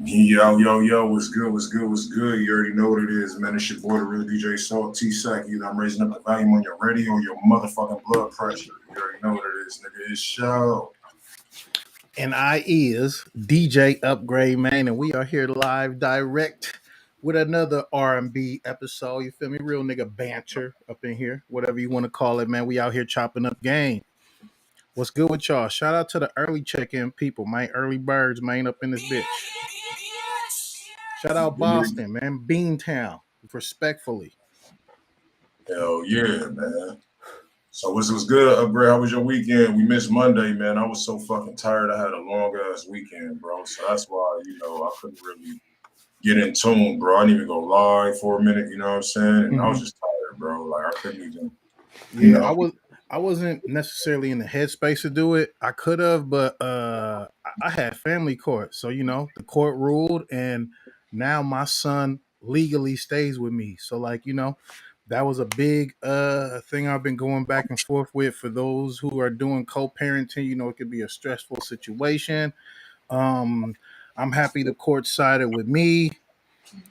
Yo, what's good, what's good, what's good? You already know what it is, man. It's your boy, the real DJ Salt T-Sack. Either I'm raising up the volume on your radio or your motherfucking blood pressure. You already know what it is, nigga. It's show. And I is DJ Upgrade, man, and we are here live direct with another R&B episode. You feel me? Real nigga banter up in here, whatever you want to call it, man. We out here chopping up game. What's good with y'all? Shout out to the early check-in people, man. Early birds, man, up in this bitch. Shout out Boston, man. Beantown, respectfully. Hell yeah, man. So what's good, Upgrade? How was your weekend? We missed Monday, man. I was so fucking tired. I had a long ass weekend, bro. So that's why, I couldn't really get in tune, bro. I didn't even go live for a minute, you know what I'm saying? And I was just tired, bro. Like I couldn't even. I wasn't necessarily in the headspace to do it. I could have, but I had family court. So, the court ruled and now my son legally stays with me. So that was a big thing I've been going back and forth with. For those who are doing co-parenting, it could be a stressful situation. I'm happy the court sided with me.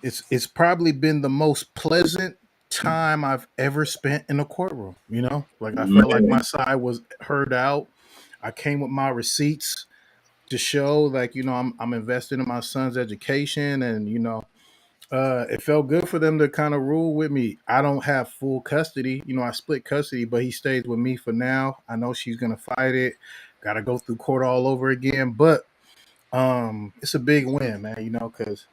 It's probably been the most pleasant time I've ever spent in a courtroom. I felt like my side was heard out. I came with my receipts to show, I'm investing in my son's education, and it felt good for them to kind of rule with me. I don't have full custody. I split custody, but he stays with me for now. I know she's gonna fight it. Got to go through court all over again, but it's a big win, man. Because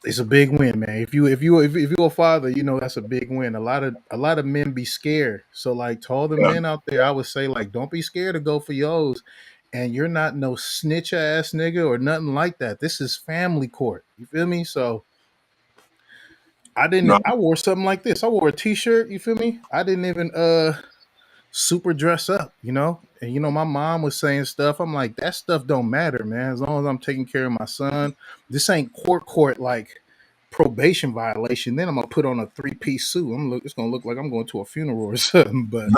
it's a big win, man. If you're a father, that's a big win. A lot of men be scared. So to all the men out there, I would say don't be scared to go for yours. And you're not no snitch ass nigga or nothing like that. This is family court. You feel me? So I wore something like this. I wore a t-shirt, you feel me? I didn't even super dress up, And my mom was saying stuff. I'm like, that stuff don't matter, man. As long as I'm taking care of my son. This ain't court like probation violation. Then I'm gonna put on a 3-piece suit. It's gonna look like I'm going to a funeral or something. But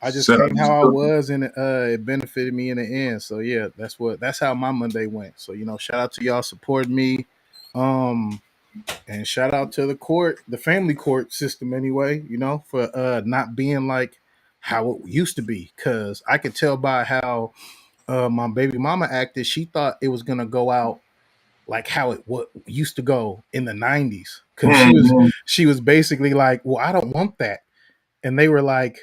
I just came how I was, and it benefited me in the end. So yeah, that's how my Monday went. So shout out to y'all supporting me. And shout out to the court, the family court system anyway, for not being like how it used to be. Cause I could tell by how my baby mama acted, she thought it was gonna go out like how what used to go in the 90s. Cause she was basically like, well, I don't want that. And they were like,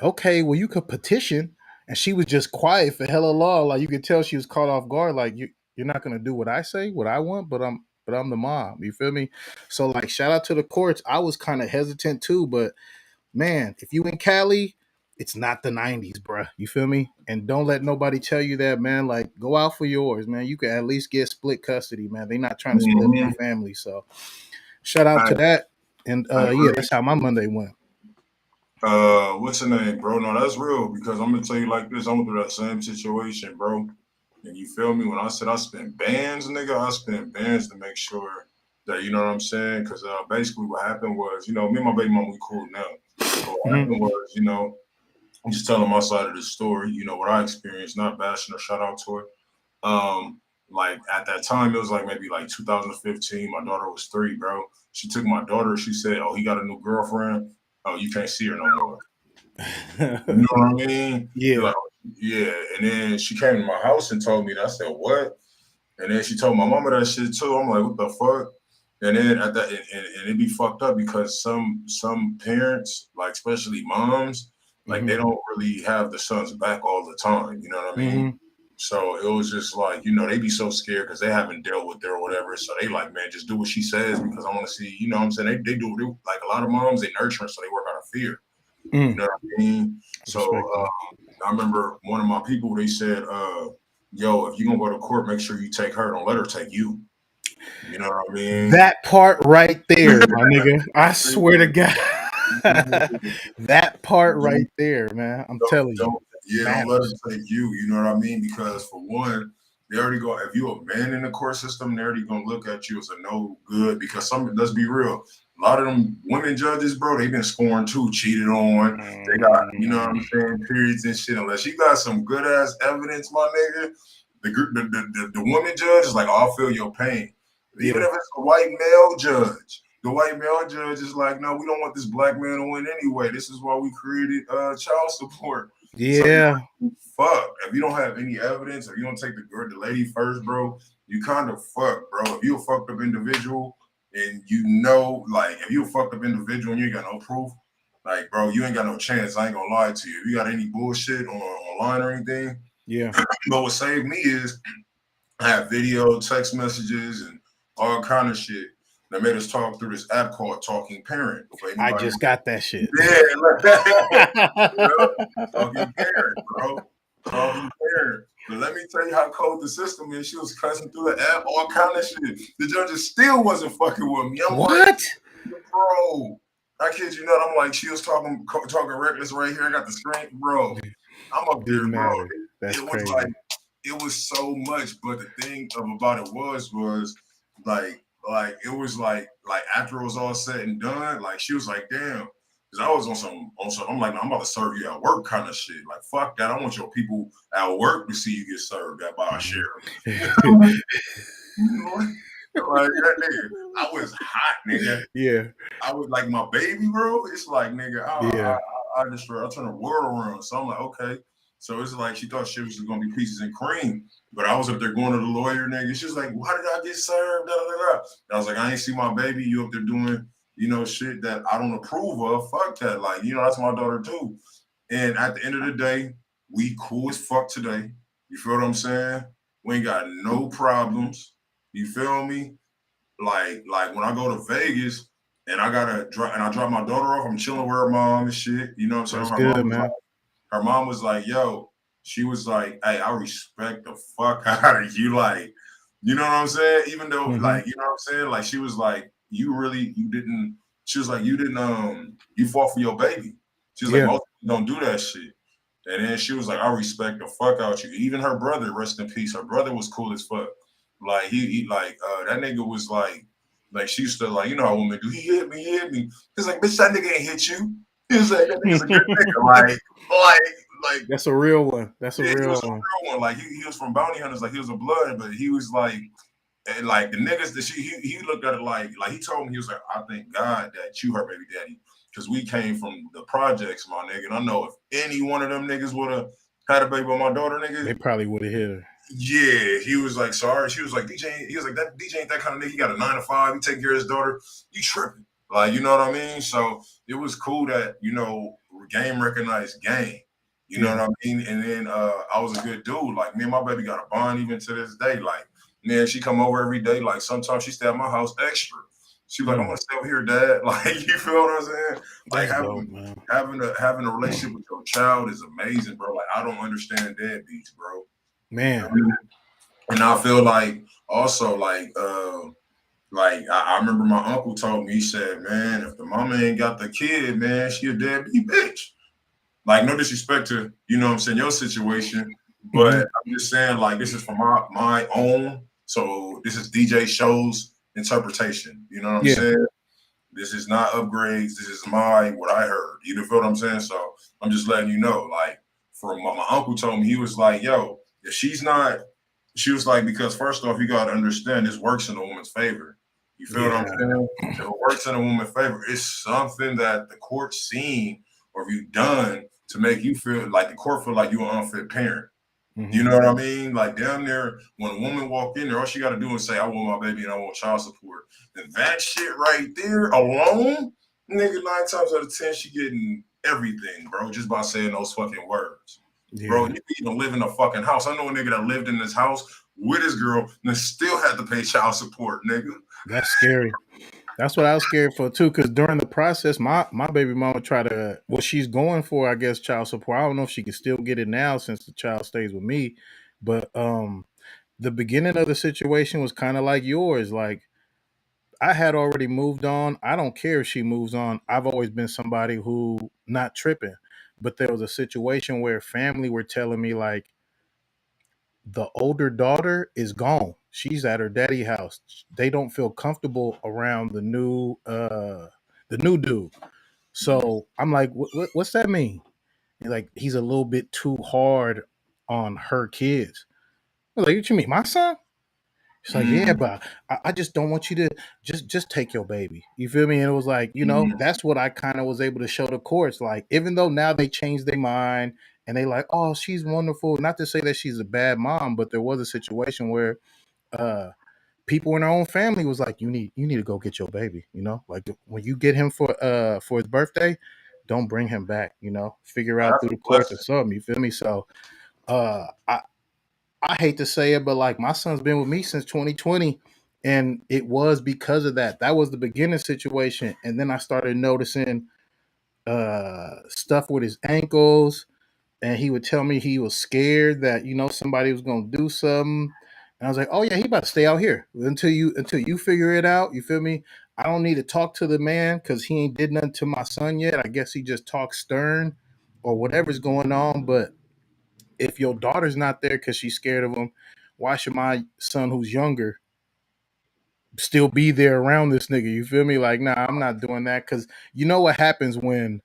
okay, well, you could petition. And she was just quiet for hella long. Like you could tell she was caught off guard. Like you're not gonna do what I say, what I want, but I'm the mom. You feel me? So shout out to the courts. I was kind of hesitant too, but man, if you in Cali, it's not the 90s, bruh. You feel me? And don't let nobody tell you that, man. Go out for yours, man. You can at least get split custody, man. They're not trying to split my family. So shout out to that. And yeah, that's how my Monday went. What's your name, bro? No, that's real, because I'm gonna tell you like this. I went through that same situation, bro. And you feel me? When I said I spent bands, nigga, I spent bands to make sure that, you know what I'm saying? Because basically what happened was, me and my baby mom, we cool now. So what happened was, I'm just telling my side of the story, what I experienced, not bashing or shout out to her. At that time, it was maybe 2015. My daughter was 3, bro. She took my daughter. She said, "Oh, he got a new girlfriend. Oh, you can't see her no more." You know what I mean? Yeah. Yeah. And then she came to my house and told me that. I said, "What?" And then she told my mama that shit too. I'm like, "What the fuck?" And then at that, and it be fucked up because some parents, especially moms, they don't really have the son's back all the time. You know what I mean? So it was just they be so scared because they haven't dealt with her or whatever. So they man, just do what she says because I want to see, you know what I'm saying? They do a lot of moms, they nurture, so they work out of fear. You know what I mean? So I remember one of my people, they said, yo, if you're going to go to court, make sure you take her. Don't let her take you. You know what I mean? That part right there, my nigga. I swear to God. That part right there, man. I'm telling you. Yeah, don't let her take you. You know what I mean? Because for one, they already go, if you're a man in the court system, they're already going to look at you as a no good, because let's be real. A lot of them women judges, bro, they've been scorned too, cheated on. They got, you know what I'm saying, periods and shit. Unless you got some good ass evidence, my nigga, The woman judge is like, oh, I'll feel your pain. Even Yeah. if it's a white male judge, the white male judge is like, no, we don't want this black man to win anyway. This is why we created child support. So Yeah. fuck. If you don't have any evidence, or you don't take the lady first, bro, you kind of fuck, bro. If you're a fucked up individual and you know, like, if you're a fucked up individual and you ain't got no proof, like, bro, you ain't got no chance. I ain't gonna lie to you. If you got any bullshit online or anything, Yeah. but what saved me is I have video, text messages, and all kind of shit that made us talk through this app called Talking Parent. For I anybody, just got that shit. yeah, Talking Parent, bro, Talking Parent. But let me tell you how cold the system is. She was cussing through the app, all kind of shit. The judges still wasn't fucking with me. I'm What? like, bro, I kid you not. I'm like, she was talking reckless right here. I got the screen, bro. I'm up there, Didn't bro. matter. That's It was crazy. like, it was so much, but the thing about it was like it was like after it was all said and done, like she was like, damn, because I was on some, I'm like, I'm about to serve you at work kind of shit. Like, fuck that. I want your people at work to see you get served at by a sheriff. Like that nigga, I was hot, nigga. Yeah. I was like my baby, bro. It's like, nigga, Yeah. I destroy. I turn the world around. So I'm like, okay. So it's like she thought shit was gonna be peaches and cream, but I was up there going to the lawyer, nigga. She was like, "Why did I get served?" Da, da, da. And I was like, "I ain't see my baby. You up there doing, shit that I don't approve of. Fuck that. Like, that's my daughter too." And at the end of the day, we cool as fuck today. You feel what I'm saying? We ain't got no problems. You feel me? Like when I go to Vegas and I drop my daughter off, I'm chilling with her mom and shit. You know what I'm saying? That's good, man. Her mom was like, yo, she was like, hey, I respect the fuck out of you. Like, you know what I'm saying? Even though, like, you know what I'm saying? Like, she was like, you didn't, she was like, you fought for your baby. She was like, most people don't do that shit. And then she was like, I respect the fuck out you. Even her brother, rest in peace. Her brother was cool as fuck. Like, he that nigga was like she used to, like, you know how women do. He hit me. He's like, bitch, that nigga ain't hit you. He was like, that nigga's a good nigga. Like that's a real one. That's a real one. Real one. Like he was from Bounty Hunters, like he was a blood, but he was like, and like the niggas that he looked at it like he told me, he was like, I thank God that you her baby daddy, because we came from the projects, my nigga. And I know if any one of them niggas would have had a baby with my daughter, nigga, they probably would have hit her. Yeah, he was like, sorry. She was like, DJ. He was like, that DJ ain't that kind of nigga. He got a 9 to 5. He take care of his daughter. You tripping? Like, you know what I mean? So it was cool that game recognized game. You know what I mean? And then I was a good dude. Like, me and my baby got a bond even to this day. Like, man, she come over every day. Like, sometimes she stay at my house extra. She was like, I'm gonna stay over here, Dad. Like, you feel what I'm saying? Like, having a relationship with your child is amazing, bro. Like, I don't understand deadbeats, bro. Man. And I feel like also like I remember my uncle told me, he said, man, if the mama ain't got the kid, man, she a deadbeat bitch. Like, no disrespect to, you know what I'm saying, your situation, but I'm just saying, like, this is from my own. So this is DJ Show's interpretation. You know what I'm saying? This is not upgrades. This is what I heard. You feel what I'm saying? So I'm just letting you know, like, from my uncle told me, he was like, yo, if she's not, she was like, because first off, you got to understand this works in a woman's favor. You feel what I'm saying? If it works in a woman's favor, it's something that the court's seen or you've done to make you feel like the court feel like you're an unfit parent. You know what I mean? Like, down there, when a woman walk in there, all she got to do is say, I want my baby and I want child support. And that shit right there alone, nigga, 9 times out of 10, she getting everything, bro, just by saying those fucking words. Bro, you can even live in a fucking house. I know a nigga that lived in this house with his girl and still had to pay child support, nigga. That's scary. That's what I was scared for too, because during the process, my baby mama tried to, well, she's going for, I guess, child support. I don't know if she can still get it now since the child stays with me, but the beginning of the situation was kind of like yours. Like, I had already moved on. I don't care if she moves on. I've always been somebody who not tripping, but there was a situation where family were telling me, like, the older daughter is gone. She's at her daddy house. They don't feel comfortable around the new dude. So I'm like, what's that mean? And like, he's a little bit too hard on her kids. I was like, what you mean, my son? She's like, yeah, Mm, but I just don't want you to just take your baby. You feel me? And it was like, you know, mm, that's what I kind of was able to show the courts. Like, even though now they changed their mind and they like, oh, she's wonderful. Not to say that she's a bad mom, but there was a situation where uh people in our own family was like, you need to go get your baby. You know, like when you get him for his birthday, don't bring him back. You know, figure out that's through a the courts or blessing. something. You feel me? So uh I hate to say it, but like my son's been with me since 2020. And it was because of that. That was the beginning situation. And then I started noticing stuff with his ankles. And he would tell me he was scared that, you know, somebody was gonna do something. And I was like, oh yeah, he about to stay out here until you figure it out. You feel me? I don't need to talk to the man because he ain't did nothing to my son yet. I guess he just talks stern or whatever's going on. But if your daughter's not there because she's scared of him, why should my son who's younger still be there around this nigga? You feel me? Like, nah, I'm not doing that because you know what happens when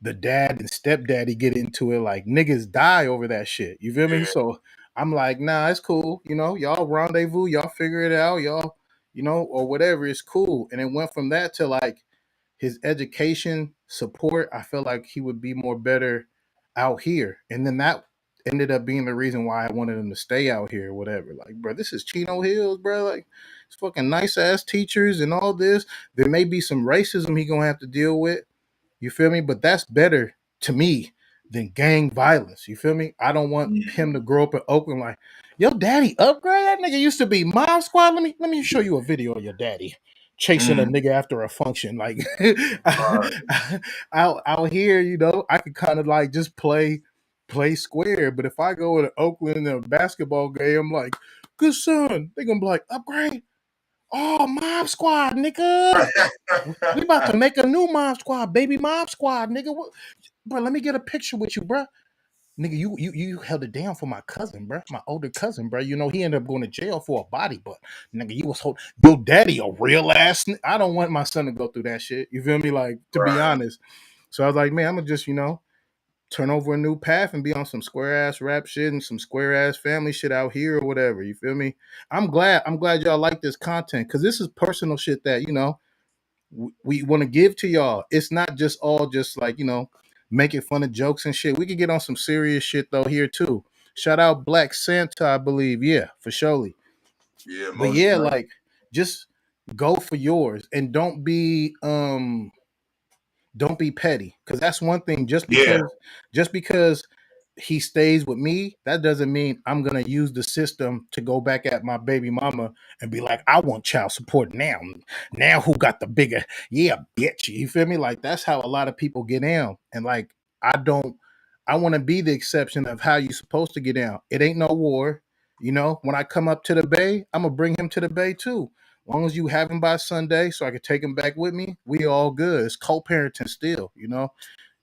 the dad and stepdaddy get into it. Like niggas die over that shit. You feel me? Yeah. So I'm like, nah, it's cool. You know, y'all rendezvous, y'all figure it out, y'all, you know, or whatever. It's cool. And it went from that to like his education support. I felt like he would be more better out here. And then that ended up being the reason why I wanted him to stay out here or whatever. Like, bro, this is Chino Hills, bro. Like, it's fucking nice ass teachers and all this. There may be some racism he gonna have to deal with. You feel me? But that's better to me than gang violence. You feel me? I don't want him to Mm, grow up in Oakland like, yo, daddy upgrade. That nigga used to be mob squad. Let me show you a video of your daddy chasing a mm, nigga after a function. Like right. out here, you know, I could kind of like just play square. But if I go to Oakland in a basketball game, I'm like, good son, they gonna be like, upgrade. Oh, mob squad, nigga. We about to make a new mob squad, baby mob squad, nigga. What, bro? Let me get a picture with you, bro. Nigga, you held it down for my cousin, bro. My older cousin, bro. You know he ended up going to jail for a body, but nigga, you was holding your daddy a real ass. I don't want my son to go through that shit. You feel me? Like to be Right. honest. So I was like, man, I'm gonna just turn over a new path and be on some square ass rap shit and some square ass family shit out here or whatever. You feel me? I'm glad y'all like this content because this is personal shit that we want to give to y'all. It's not just all just like, making fun of jokes and shit. We could get on some serious shit though here too. Shout out Black Santa, I believe. Yeah, for surely. Yeah, But most yeah, definitely. like just go for yours and don't be petty because that's one thing. just Yeah. because just because he stays with me, that doesn't mean I'm gonna use the system to go back at my baby mama and be like, I want child support now who got the bigger, yeah, bitch, you feel me? Like that's how a lot of people get down. And like I want to be the exception of how you supposed to get down. It ain't no war. When I come up to the bay, I'm gonna bring him to the bay too. Long as you have him by Sunday, so I can take him back with me, we all good. It's co-parenting still,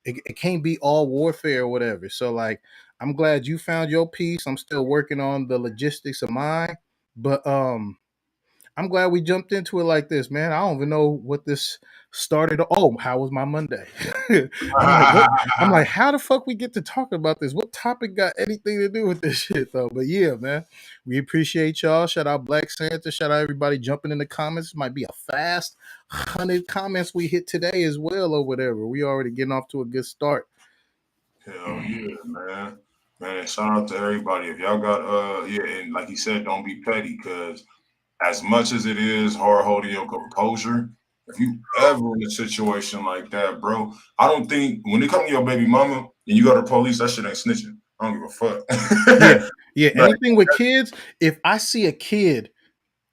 It can't be all warfare or whatever. So like, I'm glad you found your peace. I'm still working on the logistics of mine, but I'm glad we jumped into it like this, man. I don't even know what this started. Oh, how was my Monday? I'm like, what? I'm like, how the fuck we get to talking about this? What topic got anything to do with this shit though? But yeah, man, we appreciate y'all. Shout out Black Santa. Shout out everybody jumping in the comments. Might be a fast 100 comments we hit today as well or whatever. We already getting off to a good start. Hell yeah, man. Man, shout out to everybody. If y'all got yeah, and like he said, don't be petty, because as much as it is hard holding your composure, if you ever in a situation like that, bro, I don't think when it comes to your baby mama and you go to the police, that shit ain't snitching. I don't give a Yeah, fuck. yeah. Like, Anything with kids, if I see a kid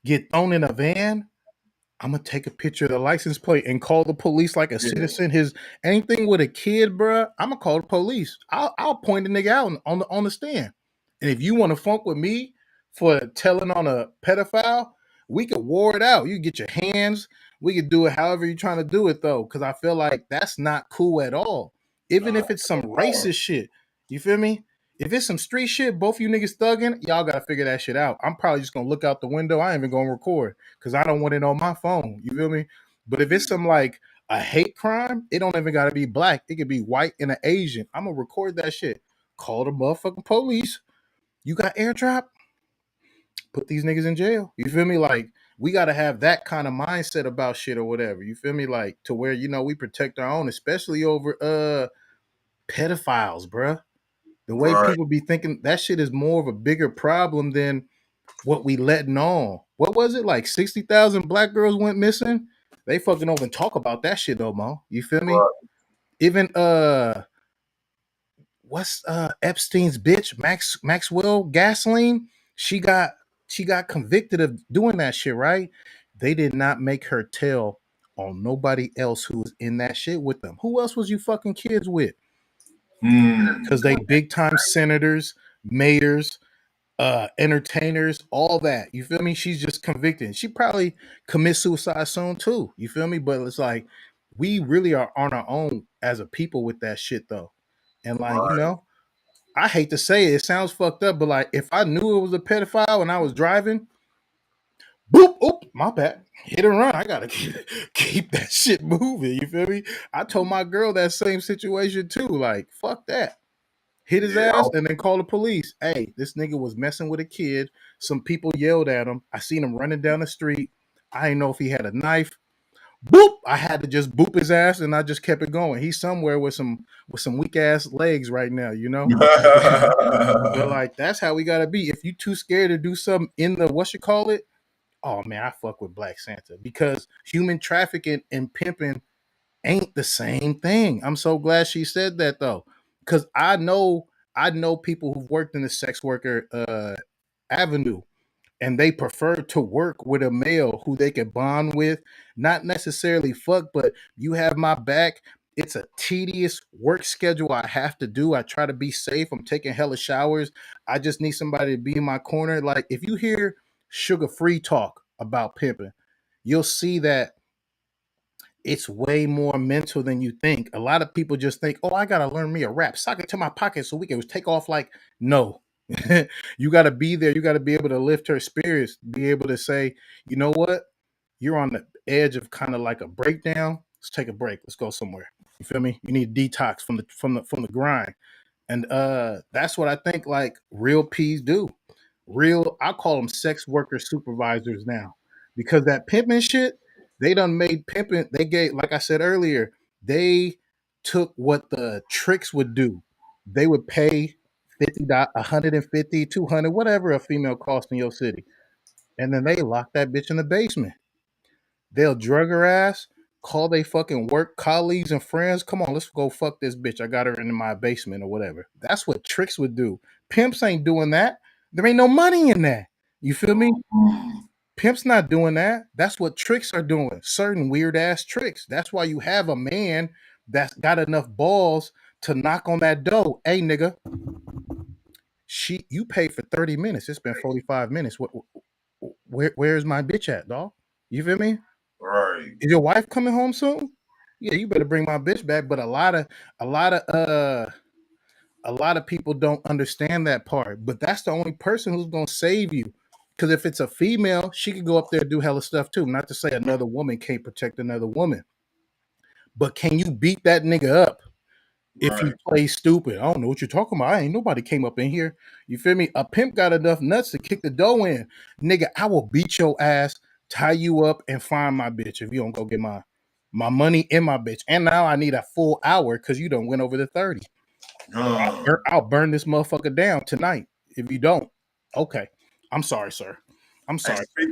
get thrown in a van, I'm gonna take a picture of the license plate and call the police like a yeah, citizen. His anything with a kid, bruh, I'm gonna call the police. I'll point the nigga out on the stand. And if you want to funk with me for telling on a pedophile, we could war it out. You can get your hands. We could do it however you're trying to do it though, because I feel like that's not cool at all. Even nah, if it's some racist shit, you feel me? If it's some street shit, both you niggas thugging, y'all gotta figure that shit out. I'm probably just gonna look out the window. I ain't even gonna record because I don't want it on my phone. You feel me? But if yeah, it's some like a hate crime, it don't even gotta be black. It could be white and an Asian. I'm gonna record that shit. Call the motherfucking police. You got airdrop? put these niggas in jail. You feel me? Like, we got to have that kind of mindset about shit or whatever. You feel me? Like, to where, you know, we protect our own, especially over pedophiles, bruh. The way Right. people be thinking, that shit is more of a bigger problem than what we letting on. What was it? Like 60,000 black girls went missing? They fucking don't even talk about that shit no more. You feel me? Right. Even what's Epstein's bitch, Maxwell Gasoline? She got convicted of doing that shit, right? They did not make her tell on nobody else who was in that shit with them. Who else was you fucking kids with? Because they big time senators, mayors, entertainers, all that. You feel me? She's just convicted. She probably commit suicide soon too. You feel me? But it's like, we really are on our own as a people with that shit though. And like, you Right. know, I hate to say it, it sounds fucked up, but like, if I knew it was a pedophile and I was driving, boop, oop, my bad, hit and run. I gotta keep that shit moving. You feel me? I told my girl that same situation too. Like, fuck that. Hit his Yeah. ass and then call the police. Hey, this nigga was messing with a kid. Some people yelled at him. I seen him running down the street. I didn't know if he had a knife. Boop! I had to just boop his ass, and I just kept it going. He's somewhere with some weak ass legs right now, you know. But like, that's how we gotta be. If you too scared to do something in the what you call it, oh man, I fuck with Black Santa, because human trafficking and pimping ain't the same thing. I'm so glad she said that though, because I know people who've worked in the sex worker avenue, and they prefer to work with a male who they can bond with, not necessarily fuck, but you have my back. It's a tedious work schedule I have to do. I try to be safe. I'm taking hella showers. I just need somebody to be in my corner. Like, if you hear sugar-free talk about pimping, you'll see that it's way more mental than you think. A lot of people just think, oh, I gotta learn me a rap, sock it to my pocket so we can take off. Like, no. You gotta be there. You gotta be able to lift her spirits, be able to say, you know what? You're on the edge of kind of like a breakdown. Let's take a break. Let's go somewhere. You feel me? You need detox from the grind. And that's what I think like real P's do. Real, I call them sex worker supervisors now, because that pimping shit, they done made pimping. They gave, like I said earlier, they took what the tricks would do. They would pay 50, 150, 200, whatever a female costs in your city, and then they lock that bitch in the basement. They'll drug her ass, call they fucking work colleagues and friends. Come on, let's go fuck this bitch. I got her in my basement or whatever. That's what tricks would do. Pimps ain't doing that. There ain't no money in that. You feel me? Pimps not doing that. That's what tricks are doing. Certain weird ass tricks. That's why you have a man that's got enough balls to knock on that door. Hey, nigga, you paid for 30 minutes. It's been 45 minutes. Where's my bitch at, dog? You feel me? Right. Is your wife coming home soon? Yeah, you better bring my bitch back. But a lot of people don't understand that part. But that's the only person who's gonna save you. Because if it's a female, she could go up there and do hella stuff too. Not to say another woman can't protect another woman, but can you beat that nigga up if you Right. play stupid? I don't know what you're talking about. I ain't nobody came up in here. You feel me? A pimp got enough nuts to kick the dough in. Nigga, I will beat your ass, tie you up, and find my bitch if you don't go get my money and my bitch. And now I need a full hour because you done went over the 30. I'll burn this motherfucker down tonight if you don't. Okay. I'm sorry, sir. I'm Hey, sorry. hey,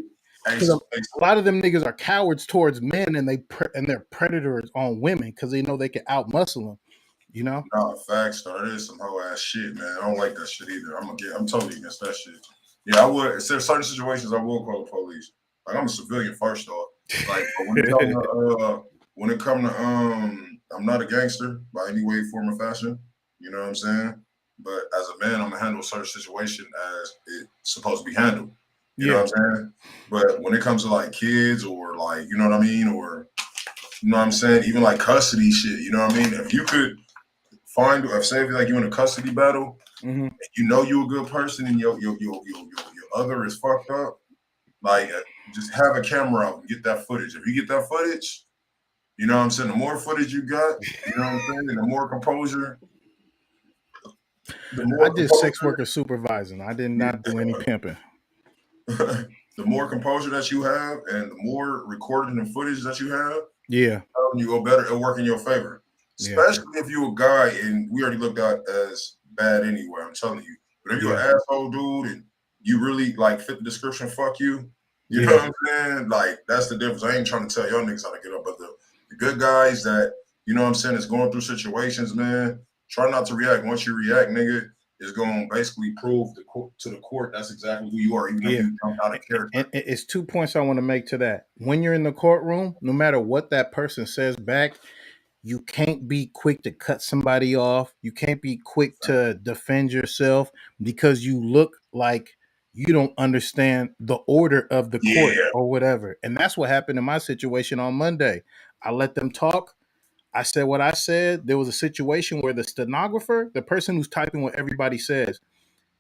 Because a lot of them niggas are cowards towards men, and they're predators on women because they know they can outmuscle them. You know? nah, facts though. That is some whole ass shit, man. I don't like that shit either. I'm totally against that shit. Yeah, I would. There's certain situations I will call the police. Like, I'm a civilian first off. Like, but when it come to I'm not a gangster by any way, form, or fashion. You know what I'm saying? But as a man, I'm gonna handle a certain situation as it's supposed to be handled. You know what I'm saying? But when it comes to like kids or like, you know what I mean, or you know what I'm saying, even like custody shit, you know what I mean? If you could find, if say if like you in a custody battle, Mm-hmm. you know you a good person and your other is fucked up, like just have a camera out and get that footage. If you get that footage, you know what I'm saying, the more footage you got, you know what I'm saying, and the more composure, I did sex worker supervising. I did not do any pimping. the more composure that you have and the more recording and footage that you have, Yeah. you go better. It'll work in your favor. Yeah. Especially if you're a guy and we already looked at as bad anyway. I'm telling you. But if you're Yeah. an asshole dude and you really like fit the description, fuck you. You know Yeah. what I'm saying? Like that's the difference. I ain't trying to tell y'all niggas how to get up, but the good guys that you know what I'm saying is going through situations, man. Try not to react. Once you react, nigga, is going to basically prove to the court that's exactly who you are, even if Yeah. you jump out of character. And it's 2 points I want to make to that. When you're in the courtroom, no matter what that person says back, you can't be quick to cut somebody off. You can't be quick to defend yourself because you look like you don't understand the order of the court Yeah. or whatever. And that's what happened in my situation on Monday. I let them talk. I said what I said. There was a situation where the stenographer, the person who's typing what everybody says,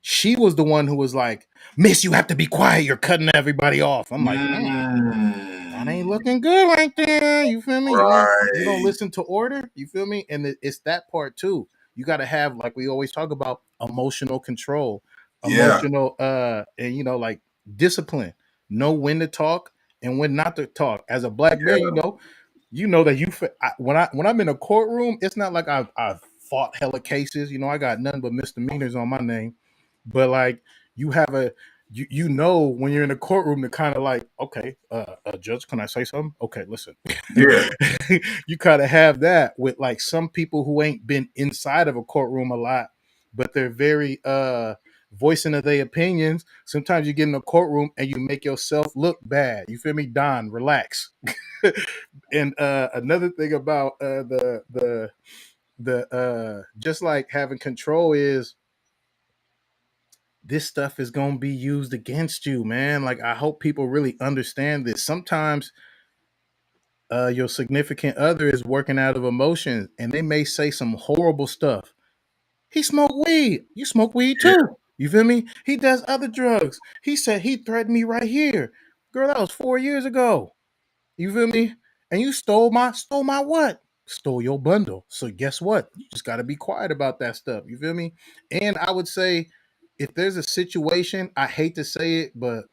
she was the one who was like, "Miss, you have to be quiet. You're cutting everybody off." I'm like, that ain't looking good right there. You feel me? You don't Right. listen to order. You feel me? And it's that part too. You got to have, like we always talk about, emotional control, Yeah. emotional and like discipline. Know when to talk and when not to talk. As a black man, Yeah. you know that when I'm in a courtroom, it's not like I've fought hella cases. I got nothing but misdemeanors on my name, but like you have you know when you're in a courtroom to kind of like, okay, judge, can I say something? Okay, listen. Yeah. You kind of have that with like some people who ain't been inside of a courtroom a lot, but they're very voicing of their opinions. Sometimes you get in a courtroom and you make yourself look bad. You feel me? Don, relax. And another thing about the just like having control is this stuff is going to be used against you, man. Like, I hope people really understand this. Sometimes your significant other is working out of emotion and they may say some horrible stuff. He smoked weed. You smoke weed Yeah. too. You feel me? He does other drugs. He said he threatened me right here. Girl, that was 4 years ago. You feel me? And you stole my what? Stole your bundle. So guess what? You just got to be quiet about that stuff. You feel me? And I would say if there's a situation, I hate to say it, but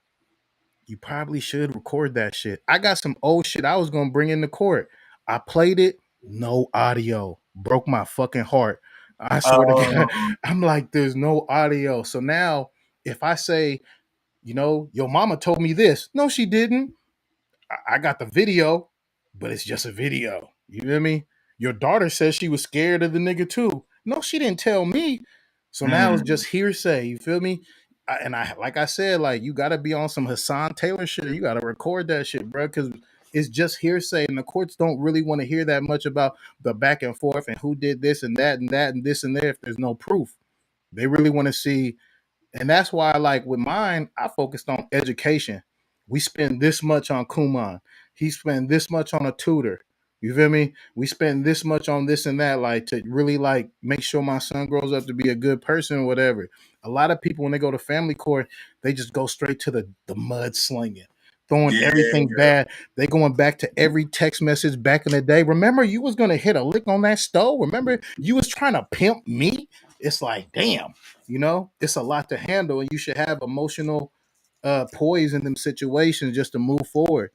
you probably should record that shit. I got some old shit I was going to bring into court. I played it, no audio. Broke my fucking heart. I swear to God. Um, I'm like, there's no audio. So now if I say, your mama told me this. No, she didn't. I got the video, but it's just a video. You feel me? Your daughter says she was scared of the nigga too. No, she didn't tell me. So now it's just hearsay. You feel me? Like I said, like you got to be on some Hassan Taylor shit. You got to record that shit, bro, because it's just hearsay, and the courts don't really want to hear that much about the back and forth and who did this and that and that and this and there if there's no proof. They really want to see, and that's why, like with mine, I focused on education. We spend this much on Kumon. He spent this much on a tutor. You feel me? We spend this much on this and that, like to really like make sure my son grows up to be a good person or whatever. A lot of people when they go to family court, they just go straight to the mud slinging, throwing everything yeah. bad. They going back to every text message back in the day. Remember, you was gonna hit a lick on that stove. Remember, you was trying to pimp me. It's like, damn. It's a lot to handle, and you should have emotional poise in them situations just to move forward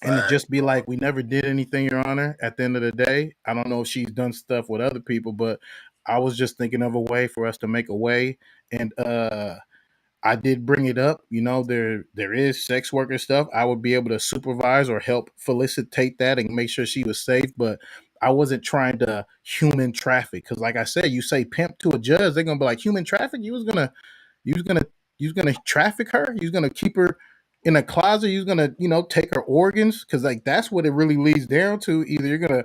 and to just be like, we never did anything, Your Honor. At the end of the day, I don't know if she's done stuff with other people, but I was just thinking of a way for us to make a way. And I did bring it up. There is sex worker stuff. I would be able to supervise or help felicitate that and make sure she was safe, but I wasn't trying to human traffic because, like I said, you say pimp to a judge, they're gonna be like, human traffic. You was gonna, you was gonna traffic her. You was gonna keep her in a closet. You was gonna, take her organs because, like, that's what it really leads down to. Either you're gonna,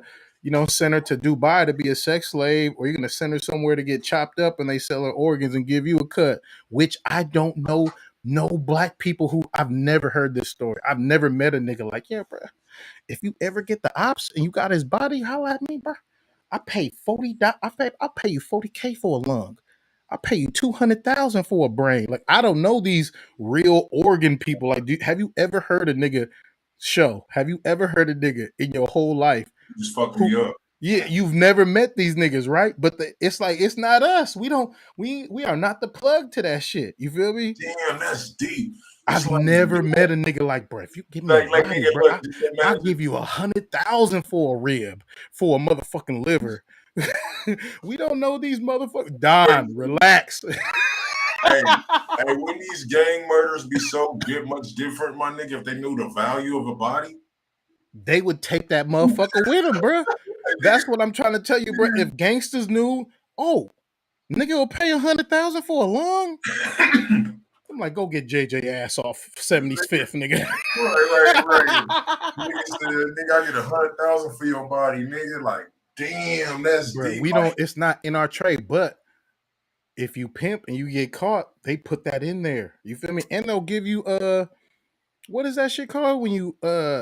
send her to Dubai to be a sex slave, or you're gonna send her somewhere to get chopped up and they sell her organs and give you a cut. Which I don't know. No black people who I've never heard this story. I've never met a nigga like, yeah, bro. If you ever get the ops and you got his body, holla at me, bro. I pay I pay you 40K for a lung. I pay you 200,000 for a brain. Like, I don't know these real organ people. Like, have you ever heard a nigga show? Have you ever heard a nigga in your whole life You just fucked me who? up. Yeah, you've never met these niggas, right? But it's like it's not us. We are not the plug to that shit. You feel me? Damn, that's deep. It's I've like, never met a nigga like, bro, if you give me a like body, nigga, bro, look, just I'll imagine. give you 100,000 for a rib, for a motherfucking liver. We don't know these motherfuckers. Don, relax. Hey, wouldn't these gang murders be so much different, my nigga, if they knew the value of a body? They would take that motherfucker with them, bro. That's what I'm trying to tell you, bro. If gangsters knew, oh, nigga will pay 100,000 for a lung. I'm like, go get JJ ass off 75th, nigga. Right. Nigga said, nigga, I get 100,000 for your body, nigga. Like, damn, that's Bro, deep. we don't. It's not in our trade, but if you pimp and you get caught, they put that in there. You feel me? And they'll give you what is that shit called when you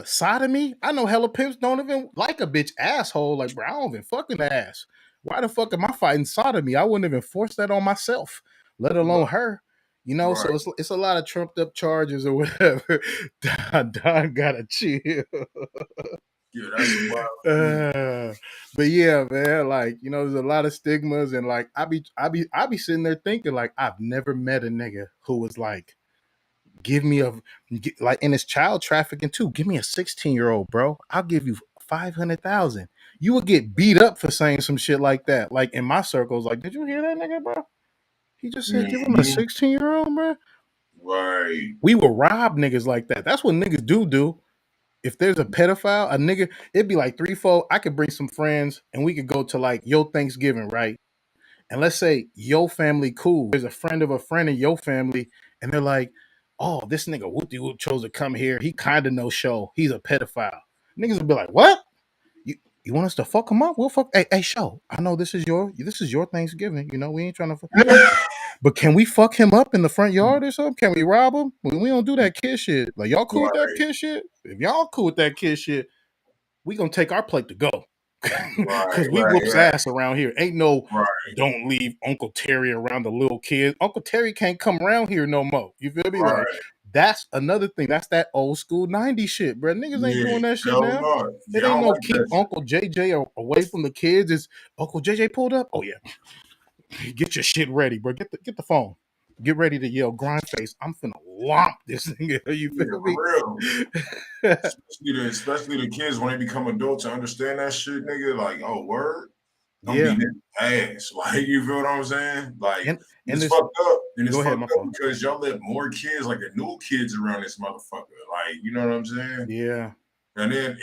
sodomy? I know hella pimps don't even like a bitch asshole. Like, bro, I don't even fucking ass. Why the fuck am I fighting sodomy? I wouldn't even force that on myself, let alone her. You know, Right. so it's a lot of trumped up charges or whatever. Don gotta chill. Yeah, that's wild. But yeah, man, like, you know, there's a lot of stigmas, and like I be sitting there thinking, like, I've never met a nigga who was like, give me like, and it's child trafficking too. Give me a 16-year-old, bro. I'll give you 500,000. You would get beat up for saying some shit like that. Like in my circles, like, did you hear that nigga, bro? He just said, give him a 16-year-old, bro. Right. We will rob niggas like that. That's what niggas do. If there's a pedophile, a nigga, it'd be like 3-4. I could bring some friends and we could go to like your Thanksgiving, right? And let's say your family cool. There's a friend of a friend in your family, and they're like, oh, this nigga Whoopty Whoop chose to come here. He kind of no show. He's a pedophile. Niggas will be like, what? You want us to fuck him up? We'll fuck. Hey, show. I know this is your Thanksgiving. You know, we ain't trying to fuck. But can we fuck him up in the front yard or something? Can we rob him? We don't do that kid shit. Like, y'all cool with that kid shit? If y'all cool with that kid shit, we gonna take our plate to go. Because we whoops ass around here. Ain't no don't leave Uncle Terry around the little kids. Uncle Terry can't come around here no more. You feel me? Like, that's another thing. That's that old school 90s shit, bro. Niggas ain't doing that shit now. No. It ain't no keep Uncle JJ away from the kids. It's Uncle JJ pulled up. Oh yeah. Get your shit ready, bro. Get the phone. Get ready to yell grind face. I'm finna whomp this nigga. You feel me? For real. especially the kids when they become adults to understand that shit, nigga. Like, oh, word. I'm beating ass. Like, you feel what I'm saying? Like, and it's fucked up. And it's fucked up because y'all let more kids, like the new kids around this motherfucker. Like, you know what I'm saying? Yeah. And then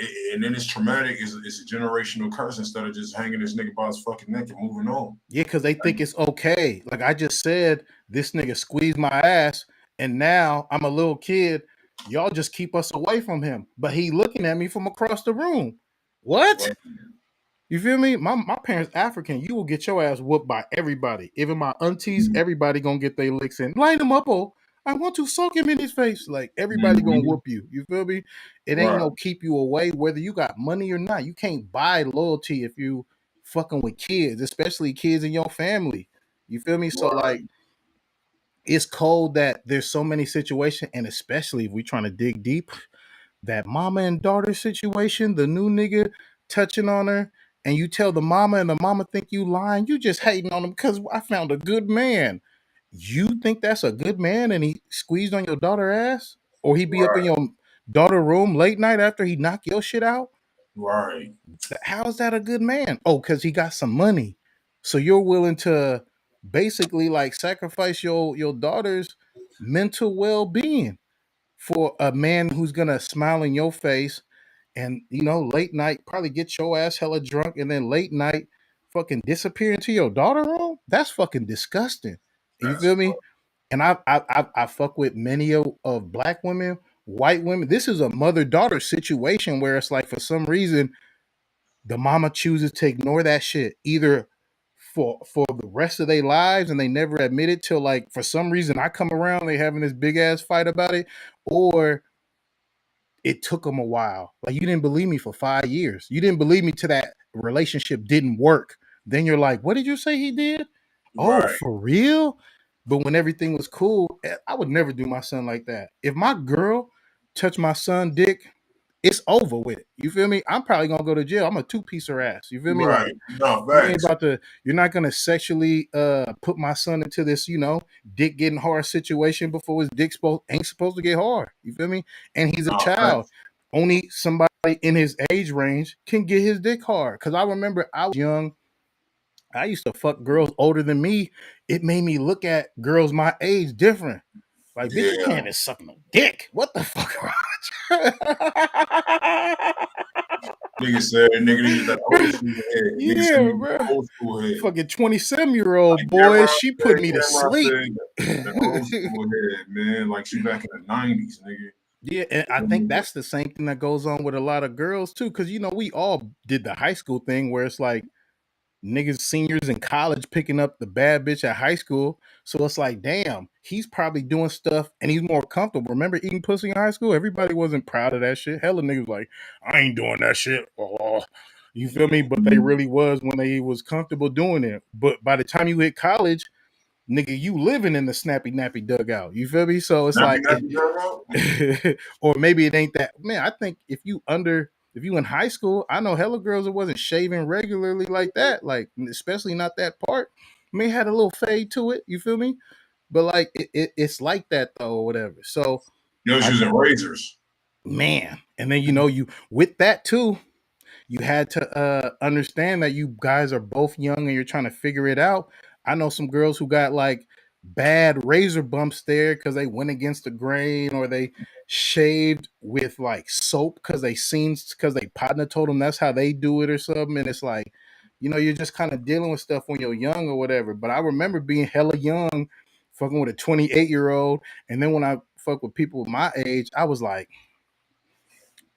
it's traumatic. It's a generational curse instead of just hanging this nigga by his fucking neck and moving on. Yeah, because they think it's okay. Like I just said, this nigga squeezed my ass, and now I'm a little kid. Y'all just keep us away from him. But he looking at me from across the room. What? You feel me? My parents African. You will get your ass whooped by everybody. Even my aunties, everybody gonna get their licks in. Line them up, oh. I want to soak him in his face. Like, everybody gonna whoop you. You feel me? It ain't no keep you away, whether you got money or not. You can't buy loyalty if you fucking with kids, especially kids in your family. You feel me? So like, it's cold that there's so many situations, and especially if we trying to dig deep, that mama and daughter situation, the new nigga touching on her, and you tell the mama and the mama think you lying, you just hating on him because I found a good man. You think that's a good man and he squeezed on your daughter ass? Or he be up in your daughter room late night after he knock your shit out? Right. How is that a good man? Oh, because he got some money. So you're willing to basically like sacrifice your daughter's mental well-being for a man who's gonna smile in your face and, you know, late night probably get your ass hella drunk and then late night fucking disappear into your daughter room. That's fucking disgusting. You feel me? And I fuck with many of black women, white women. This is a mother-daughter situation where it's like, for some reason, the mama chooses to ignore that shit either for the rest of their lives, and they never admit it till, like, for some reason I come around, they having this big ass fight about it, or it took them a while. Like, you didn't believe me for 5 years. You didn't believe me till that relationship didn't work. Then you're like, what did you say he did? Oh, for real? But when everything was cool, I would never do my son like that. If my girl touched my son dick it's over with. You feel me? I'm probably gonna go to jail. I'm a two-piece her ass. You feel me? Right. Like No, you ain't facts. about to. You're not gonna sexually put my son into this, dick getting hard situation before his dick ain't supposed to get hard. You feel me? And he's a No, child. facts. Only somebody in his age range can get his dick hard. Cause I remember I was young. I used to fuck girls older than me. It made me look at girls my age different. Like, bitch, you Yeah. can't even suck no dick. What the fuck? Nigga said nigga needed that old school head. Nigga said Yeah, needed bro. old school head. Fucking 27-year-old Like boy, she put me to sleep. Said, that old school head, man. Like she back in the 90s, nigga. Yeah, and I think that's the same thing that goes on with a lot of girls too. Cause we all did the high school thing where it's like niggas seniors in college picking up the bad bitch at high school. So it's like, damn, he's probably doing stuff and he's more comfortable. Remember eating pussy in high school? Everybody wasn't proud of that shit. Hella niggas like, I ain't doing that shit. Oh, you feel me? But they really was when they was comfortable doing it. But by the time you hit college, nigga, you living in the snappy nappy dugout. You feel me? So it's Nappy like, nappy girl. or maybe it ain't that. Man, I think if you in high school, I know hella girls that wasn't shaving regularly like that, like especially not that part. I mean, it had a little fade to it. You feel me? But like it's like that though, or whatever. So You was I using razors. man, and then you with that too, you had to understand that you guys are both young and you're trying to figure it out. I know some girls who got like bad razor bumps there because they went against the grain or they shaved with like soap because they partner told them that's how they do it or something. And it's like, you're just kind of dealing with stuff when you're young or whatever. But I remember being hella young, fucking with a 28-year-old. And then when I fuck with people my age, I was like,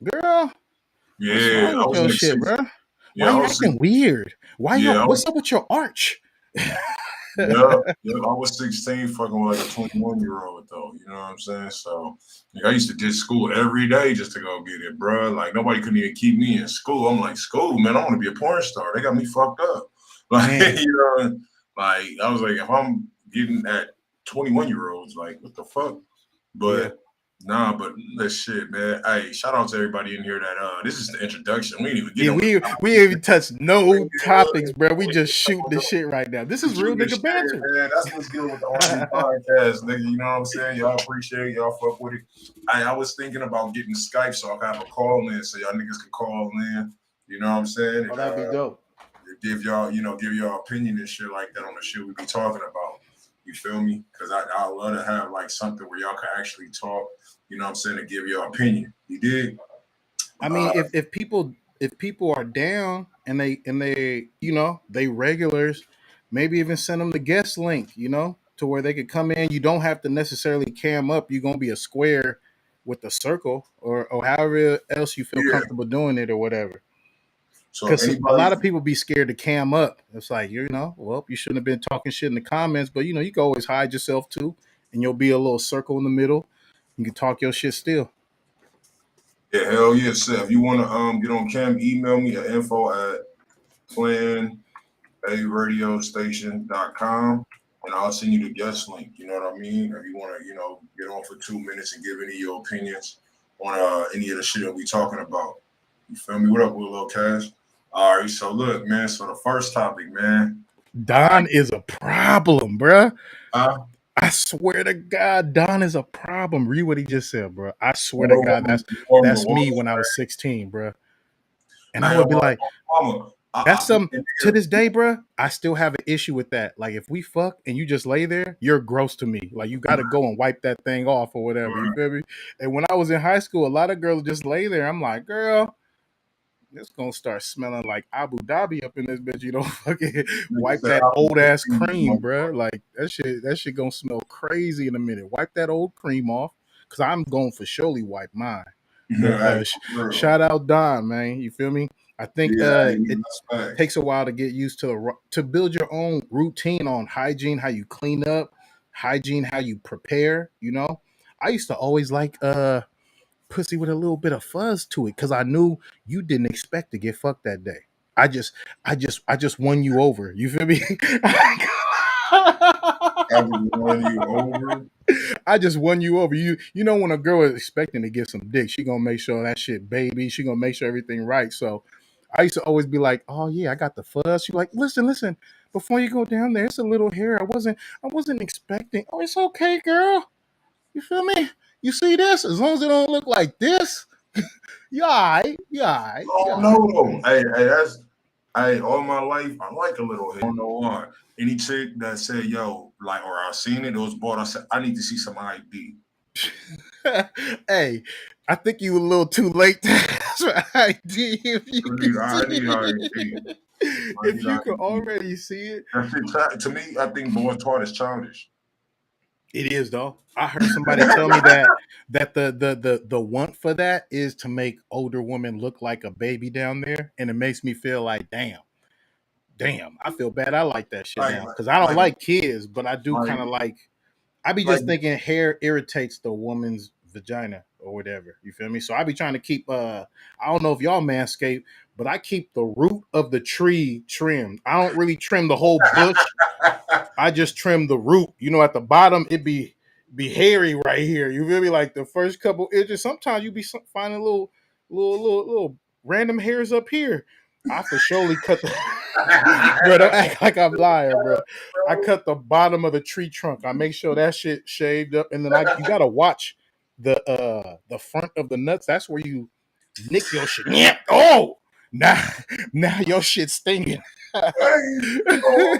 girl, what's Yeah, wrong I with was your like shit, six. bro? Why Yeah, I you was six. acting weird? Why you? Yeah, What's up with your arch? yeah, I was 16 fucking with like a 21-year-old though. You know what I'm saying? So like, I used to ditch school every day just to go get it, bro. Like nobody couldn't even keep me in school. I'm like, school, man, I want to be a porn star. They got me fucked up. Like, Man, like I was like, if I'm getting at 21-year-olds, like, what the fuck? yeah. But nah, but that shit, man. Hey, shout out to everybody in here that this is the introduction. We ain't even get Yeah, on the we ain't even touched no topics, bro. We topic. just shoot the shit right now. This is Shoot real the nigga shit, banter. man. That's what's good with the R&B podcast, nigga. You know what I'm saying? Y'all appreciate it. Y'all fuck with it. I was thinking about getting Skype so I can have a call in so y'all niggas can call in. You know what I'm saying? Oh, that'd be dope. Give y'all, give y'all opinion and shit like that on the shit we be talking about. You feel me? Because I love to have like something where y'all can actually talk, you know what I'm saying, to give your opinion. You dig? I mean, if people are down and they they regulars, maybe even send them the guest link, to where they could come in. You don't have to necessarily cam up. You're gonna be a square with a circle or however else you feel Yeah. comfortable doing it or whatever. So if Because a lot of anybody, people be scared to cam up. It's like, well, you shouldn't have been talking shit in the comments, but you can always hide yourself too, and you'll be a little circle in the middle. You can talk your shit still. yeah, hell yeah, Seth. If you want to get on cam, email me at info@planaradiostation.com and I'll send you the guest link. You know what I mean? If you want to, get on for 2 minutes and give any of your opinions on any of the shit that we talking about. You feel me? What up, Will Cash? All right, so look, man. So the first topic, man. Don is a problem, bruh. I I swear to God, Don is a problem. Read what he just said, bro. I swear to God, warm the that's me walls, when I was 16, bro. And I I would be like, mama. that's some to this day, bro. I still have an issue with that. Like, if we fuck and you just lay there, you're gross to me. Like, you got to go and wipe that thing off or whatever. You feel me? And when I was in high school, a lot of girls just lay there. I'm like, girl, it's gonna start smelling like Abu Dhabi up in this bitch. You don't fucking wipe that old ass cream, bro. Like that shit gonna smell crazy in a minute. Wipe that old cream off, cause I'm going for surely wipe mine. But shout out Don, man. You feel me? I think it takes a while to get used to build your own routine on hygiene, how you clean up, hygiene, how you prepare. I used to always like pussy with a little bit of fuzz to it because I knew you didn't expect to get fucked that day. I just won you over. You feel me? I just won you over. I just won you over. You know when a girl is expecting to get some dick, she gonna make sure that shit baby. She gonna make sure everything right. So I used to always be like, oh yeah, I got the fuzz. She like, listen. Before you go down there, it's a little hair. I wasn't expecting. Oh, it's okay, girl. You feel me? You see this? As long as it don't look like this, you all right. You all right. You Oh all right. no, hey, all my life I like a little hair. I don't know why. Any chick that said yo, like, or I seen it was bought, I said I need to see some ID. Hey, I think you a little too late to ask for ID. If you can I see need ID. it. I If need you could ID. already see it. That shit, to me, I think boy taught is childish. It is though. I heard somebody tell me that the want for that is to make older women look like a baby down there, and it makes me feel like damn. I feel bad. I like that shit Like, now because I don't like, like kids, but I do like, kind of like. I be like, just thinking hair irritates the woman's vagina or whatever. You feel me? So I be trying to keep. I don't know if y'all manscape, but I keep the root of the tree trimmed. I don't really trim the whole bush. I just trim the root. You know, at the bottom it be hairy right here. You feel me? Like the first couple inches. Sometimes you be finding little random hairs up here. I for surely cut the. Bro, don't act like I'm lying, bro. I cut the bottom of the tree trunk. I make sure that shit shaved up, and then you gotta watch the front of the nuts. That's where you nick your shit. Yeah. Oh, now your shit stinging. hey, oh,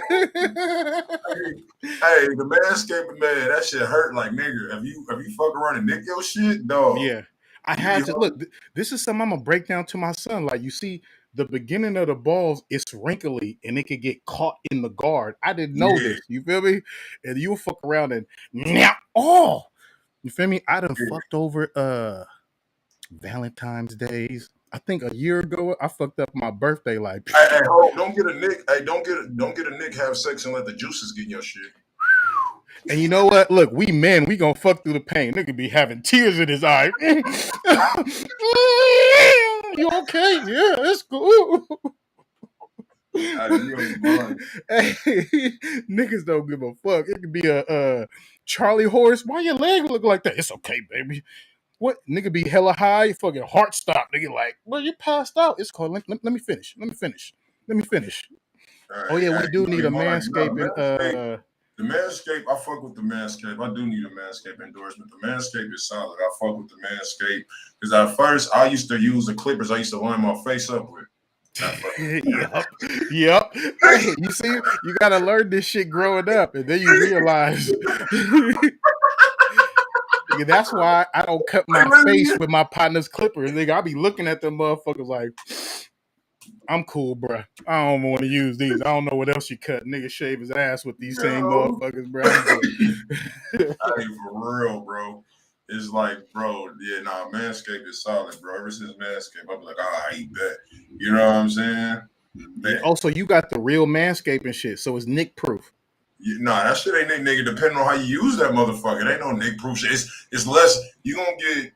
hey, the manscaping man, that shit hurt like nigga. If you fuck around and nick your shit, dog, Yeah, I you be had to hard. look. This is something I'm gonna break down to my son. Like you see, the beginning of the balls, it's wrinkly and it could get caught in the guard. I didn't know Yeah, this. You feel me? And you fuck around and oh, you feel me? I done yeah. fucked over Valentine's days. I think a year ago, I fucked up my birthday. Like, Hey, hold, don't get a nick. Hey, don't get a nick. Have sex and let the juices get in your shit. and you know what? Look, we men, we gonna fuck through the pain. Nigga be having tears in his eye. You okay? Yeah, it's cool. Hey, you ain't lying. Hey, niggas don't give a fuck. It could be a Charlie horse. Why your leg look like that? It's okay, baby. What nigga be hella high? Fucking heart stop. Nigga like, well, you passed out. It's called. Let me finish. Let me finish. Oh yeah, Hey, we do you need a ain't lying. You got a manscaping. manscape. The manscape, I fuck with the manscape. I do need a manscape endorsement. The manscape is solid. I fuck with the manscape because at first I used to use the clippers. I used to line my face up with. Yep. Hey, you see, you gotta learn this shit growing up, and then you realize. Yeah, that's why I don't cut my face with my partner's clippers. Nigga, I be looking at them motherfuckers like, I'm cool, bro. I don't want to use these. I don't know what else you cut. Nigga shave his ass with these same Yo. motherfuckers, bro. I'm good. Hey, for real, bro. It's like, bro, yeah, nah, Manscaped is solid, bro. Ever since Manscaped, I'm like, I eat that. You know what I'm saying? Yeah. Man, Also, you got the real manscaping shit, so it's nick proof. nah, that shit ain't nick, nigga. Depending on how you use that motherfucker, it ain't no nick proof shit. It's less. You gonna get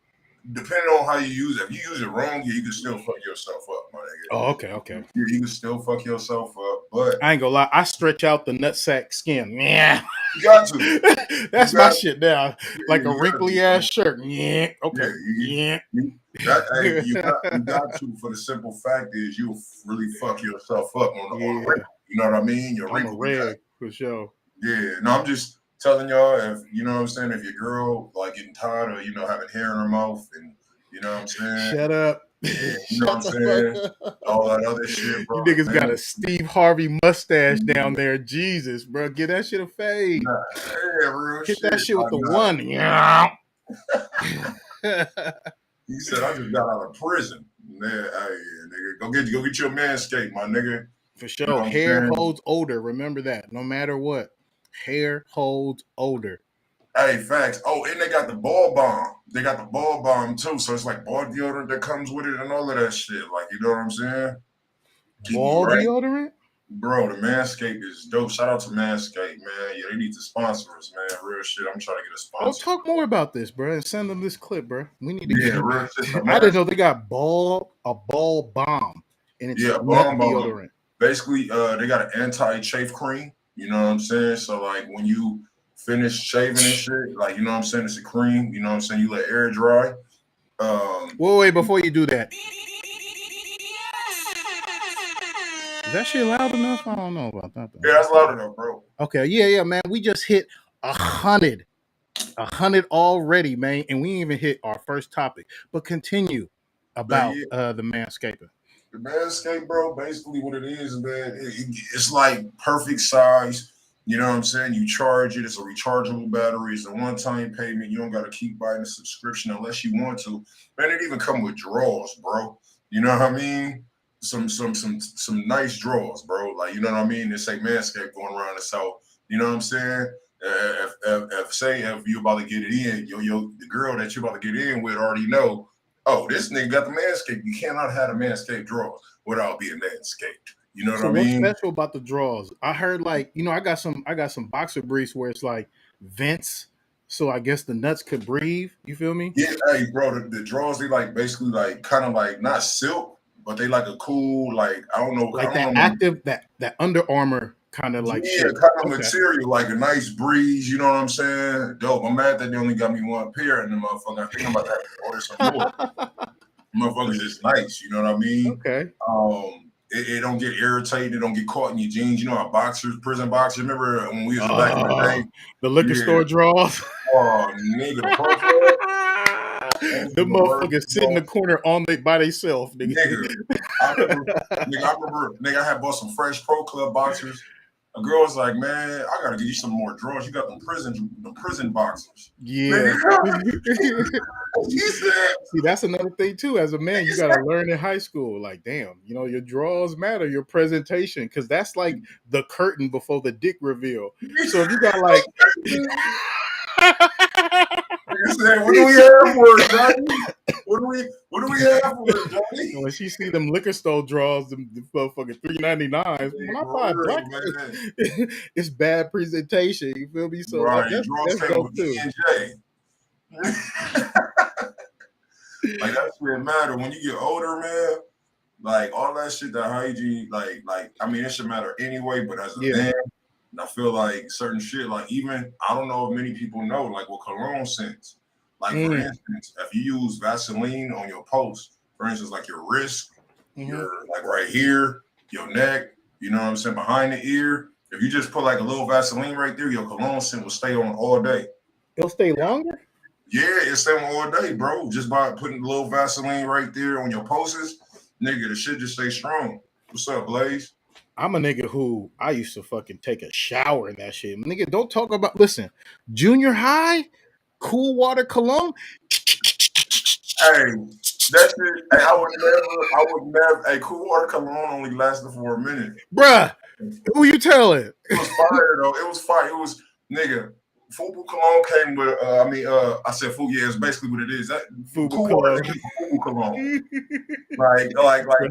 depending on how you use it. If you use it wrong, yeah, you can still fuck yourself up, my nigga. Oh, okay. You can still fuck yourself up, but I ain't gonna lie. I stretch out the nutsack skin. Yeah. you got to. That's You my got shit now. Like a you got wrinkly to, ass bro. shirt. Yeah. Yeah, Okay. Yeah. hey, you got to for the simple fact is you'll really fuck yourself up on the Yeah. wrinkle. You know what I mean? Your I'm a wrinkle. reg for sure. Yeah. No, I'm just telling y'all if you know what I'm saying, if your girl like getting tired of, having hair in her mouth and you know what I'm saying? Shut up. Yeah, you know what I'm Shut the saying? fuck All up. that other shit, bro. You niggas got Man, a Steve Harvey mustache down there. Jesus, bro. Get that shit a fade. nah, yeah, real Hit shit. that shit with the Nah. one. Yeah. He said, I just got out of prison. Yeah, hey, nigga. Go get your manscape, my nigga. For You know sure. what I'm Hair saying? holds odor. Remember that. No matter what. Hair holds odor. Hey, facts. Oh, and they got the ball bomb. They got the ball bomb too. So it's like ball deodorant that comes with it and all of that shit. Like, you know what I'm saying? Keep you Ball right. deodorant? Bro, the Manscaped is dope. Shout out to Manscaped, man. Yeah, they need to sponsor us, man. Real shit. I'm trying to get a Oh, sponsor. talk more about this, bro, and send them this clip, bro. We need to Yeah, get. real shit. I didn't know they got a ball bomb, and it's Yeah, nut bomb bomb. deodorant. Basically, they got an anti-chafe cream. You know what I'm saying? So like when you finish shaving and shit, like, you know what I'm saying, it's a cream, you know what I'm saying, you let air dry. Wait, before you do that, is that shit loud enough? I don't know about that though. Yeah, that's loud enough, bro. Okay, yeah, man. We just hit 100 already, man, and we didn't even hit our first topic. But continue about the manscaping. The Manscaped, bro, basically what it is, man, it's like perfect size. You know what I'm saying? You charge it. It's a rechargeable battery. It's a one-time payment. You don't got to keep buying a subscription unless you want to. Man, it even come with drawers, bro. You know what I mean? Some nice drawers, bro. Like, you know what I mean? They say Manscaped going around the south. You know what I'm saying? If you about to get it in, the girl that you about to get in with already know, oh, this nigga got the Manscaped. You cannot have a Manscaped drawers without being Manscaped. You know what I mean? What's special about the drawers? I heard, like, you know, I got some boxer briefs where it's like vents, so I guess the nuts could breathe. You feel me? Yeah, hey, bro, the drawers, they like basically like kind of like not silk, but they like a cool, like, I don't know, like that active that Under Armour kind of like shit. Kind of material, like a nice breeze. You know what I'm saying? Dope. I'm mad that they only got me one pair, and the motherfucker, I think I'm about to have to order some more. Motherfuckers is nice. You know what I mean? Okay. It don't get irritated. It don't get caught in your jeans. You know how boxers, prison boxers. Remember when we was back in the day? The liquor store drawers. Oh, nigga, the motherfuckers sit in the corner by themselves, nigga. I remember, I had bought some fresh Pro Club boxers. A girl was like, "Man, I gotta get you some more drawers. You got them prison boxers." Yeah. See, that's another thing too. As a man, you gotta learn in high school. Like, damn, you know, your drawers matter, your presentation, because that's like the curtain before the dick reveal. So if you got like, what do we have for it, Johnny? What do we have for it, Johnny? When she see them liquor store drawers, the motherfucking $3.99. When I buy black, it's bad presentation. You feel me? So right, that's dope too. Like, that shit matter when you get older, man. Like, all that shit, that hygiene, like I mean, it should matter anyway. But as a man, I feel like certain shit, like, even I don't know if many people know, like, what cologne scents. Like, for instance, if you use Vaseline on your post, for instance, like your wrist, your, like, right here, your neck, you know what I'm saying, behind the ear, if you just put like a little Vaseline right there, your cologne scent will stay on all day. It'll stay longer? Yeah, it's stay on all day, bro. Just by putting a little Vaseline right there on your posters, nigga, the shit just stay strong. What's up, Blaze? I'm a nigga who I used to fucking take a shower in that shit. Nigga, don't talk about, listen, junior high, cool water cologne. Hey, that shit, hey, I would never, hey, cool water cologne only lasted for a minute. Bruh, who you telling? It was fire, though. It was fire. It was, nigga, Fubu cologne came with, I said Fubu, yeah, it's basically what it is. That Fubu cool cologne. Water is Fubu cologne. like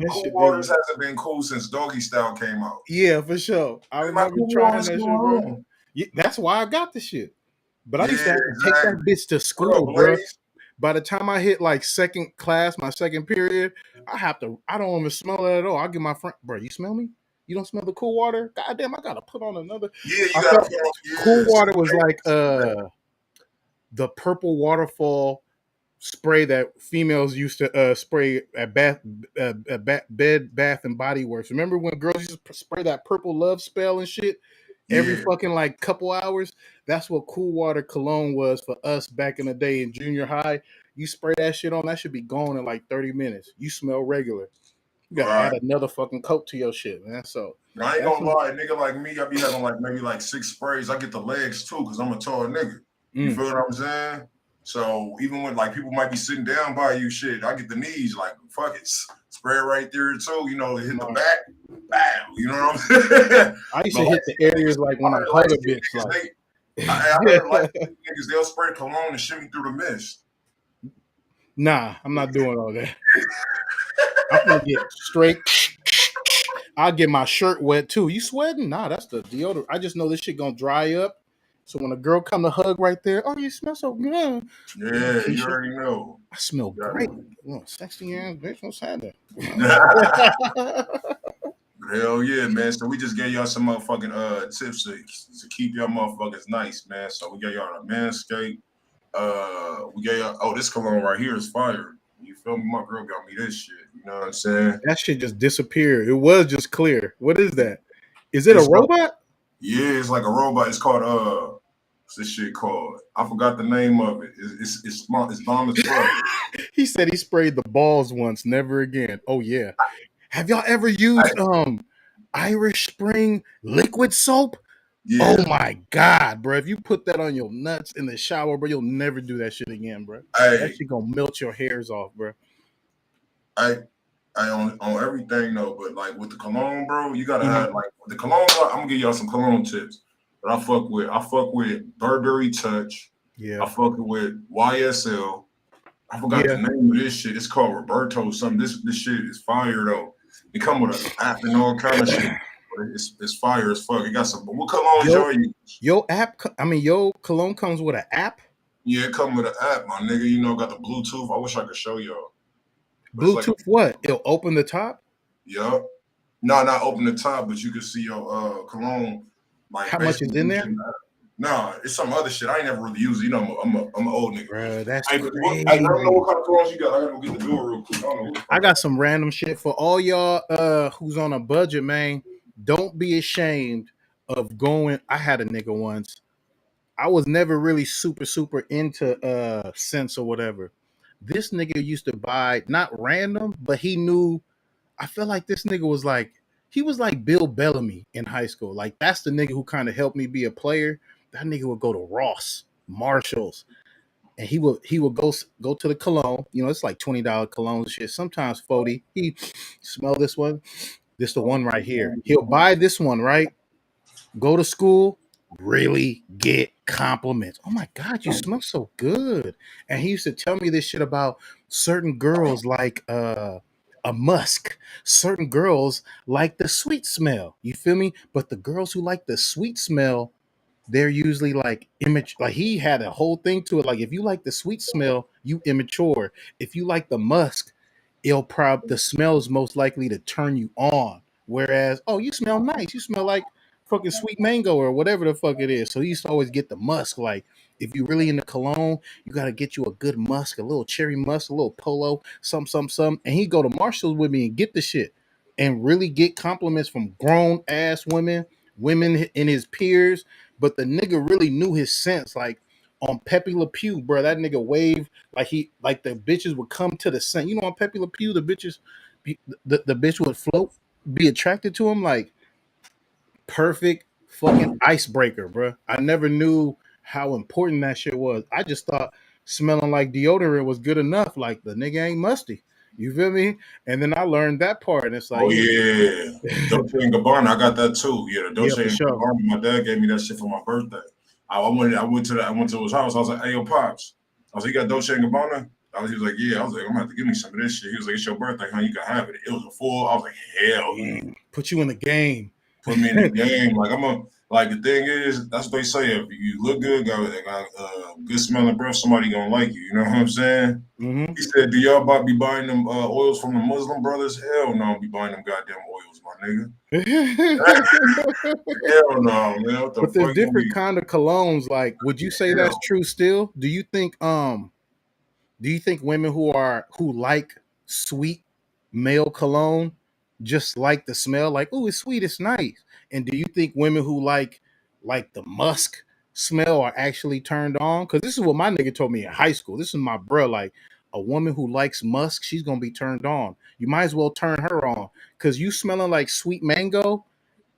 Cool Waters hasn't been cool since Doggy Style came out. Yeah, for sure. I remember trying that shit, bro. Yeah, that's why I got the shit. But I used to have to take that bitch to school, bro. By the time I hit like second class, my second period, I don't even smell it at all. I get my friend, bro, you smell me? You don't smell the cool water? God damn, I gotta put on another. Yeah, you gotta put on. Cool water was like the purple waterfall spray that females used to spray at Bed Bath and Body Works. Remember when girls used to spray that purple love spell and shit every fucking like couple hours? That's what cool water cologne was for us back in the day in junior high. You spray that shit on, that should be gone in like 30 minutes. You smell regular. You gotta add another fucking coat to your shit, man. So I ain't gonna lie, nigga like me, I be having like maybe like 6 sprays. I get the legs too, because I'm a tall nigga. You feel what I'm saying? So even when like people might be sitting down by you, shit, I get the knees, like, fuck it, spray it right there too, you know, hit the back, bam, you know what I'm saying? I used to hit the areas like when I hug a bitch. Like, I heard like niggas, they'll spray cologne and shimmy through the mist. Nah, I'm not doing all that. I'm gonna get straight. I'll get my shirt wet too. You sweating? Nah, that's the deodorant. I just know this shit gonna dry up. So when a girl come to hug right there, oh, you smell so good. Yeah, you already know. I smell great. Oh, sexy ass bitch. What's happening? Hell yeah, man. So we just gave y'all some motherfucking tips to keep y'all motherfuckers nice, man. So we gave y'all a Manscaped. We gave y'all this cologne right here is fire. You feel me? My girl got me this shit. You know what I'm saying? That shit just disappeared. It was just clear. What is that? Is it a It's robot? yeah, it's like a robot. It's called what's this shit called? I forgot the name of it. It's smart. It's bomb as fuck. He said he sprayed the balls once, never again. Oh yeah. Have y'all ever used Irish Spring liquid soap? Yeah. Oh my god, bro! If you put that on your nuts in the shower, bro, you'll never do that shit again, bro. That Hey, shit gonna melt your hairs off, bro. I on everything though, but like with the cologne, bro, you gotta have like the cologne. I'm gonna give y'all some cologne tips that I fuck with. I fuck with Burberry Touch. Yeah, I fuck with YSL. I forgot yeah. the name of this shit. It's called Roberto something. This shit is fire though. It come with an app and all kind of shit. It's fire as fuck. It got some. What colognes y'all use? Your cologne comes with an app. Yeah, it come with an app, my nigga. You know, got the Bluetooth. I wish I could show y'all. But it's like, Bluetooth, what? It'll open the top. yup. No, not open the top, but you can see your cologne. Like How much is basically, in there? nah, it's some other shit. I ain't never really used it. You know, I'm an old nigga. Bro, that's I crazy. don't know what kind of colognes you got. I gotta go get the door real quick. I don't know what the fuck. I got some random shit for all y'all who's on a budget, man. Don't be ashamed of going. I had a nigga once. I was never really super into scents or whatever. This nigga used to buy not random, but he knew. I feel like this nigga was like he was like Bill Bellamy in high school. Like that's the nigga who kind of helped me be a player. That nigga would go to Ross, Marshalls, and he would go to the cologne. You know, it's like $20 cologne shit. Sometimes 40. He smell this one. This the one right here. He'll buy this one, right? Go to school, really get compliments. Oh my God, you smell so good. And he used to tell me this shit about certain girls like a musk. Certain girls like the sweet smell. You feel me? But the girls who like the sweet smell, they're usually like image. Like he had a whole thing to it. Like if you like the sweet smell, you immature. If you like the musk, the smell is most likely to turn you on. Whereas, oh, you smell nice. You smell like fucking sweet mango or whatever the fuck it is. So he used to always get the musk. Like if you really into cologne, you gotta get you a good musk, a little cherry musk, a little polo, some. And he go to Marshalls with me and get the shit and really get compliments from grown ass women in his peers. But the nigga really knew his sense. Like on Pepe Le Pew, bro, that nigga waved like the bitches would come to the scent. You know, on Pepe Le Pew, the bitches, the bitch would float, be attracted to him. Like perfect fucking icebreaker, bro. I never knew how important that shit was. I just thought smelling like deodorant was good enough. Like the nigga ain't musty. You feel me? And then I learned that part, and it's like, Oh yeah, Dolce and Gabbana. I got that too. Yeah, the yeah, Dolce for and sure. Gabbana. My dad gave me that shit for my birthday. I went to his house. I was like, "Hey, yo, pops." I was like, "You got Dolce and Gabbana?" He was like, "Yeah." I was like, "I'm gonna have to give me some of this shit." He was like, "It's your birthday, huh? You can have it." It was a full. I was like, "Hell yeah!" Put you in the game. Put me in the game. Like the thing is, that's what they say. If you look good, got good smelling breath, somebody gonna like you. You know what I'm saying? Mm-hmm. He said, "Do y'all be buying them oils from the Muslim brothers?" Hell no, be buying them goddamn oils, my nigga. Hell no, man. What the But there's fuck you different be? kind of colognes. Like, would you say that's Hell. true still? Do you think women who like sweet male cologne just like the smell? Like, oh, it's sweet, it's nice. And do you think women who like the musk smell are actually turned on? Because this is what my nigga told me in high school. This is my bro. Like a woman who likes musk, she's gonna be turned on. You might as well turn her on because you smelling like sweet mango.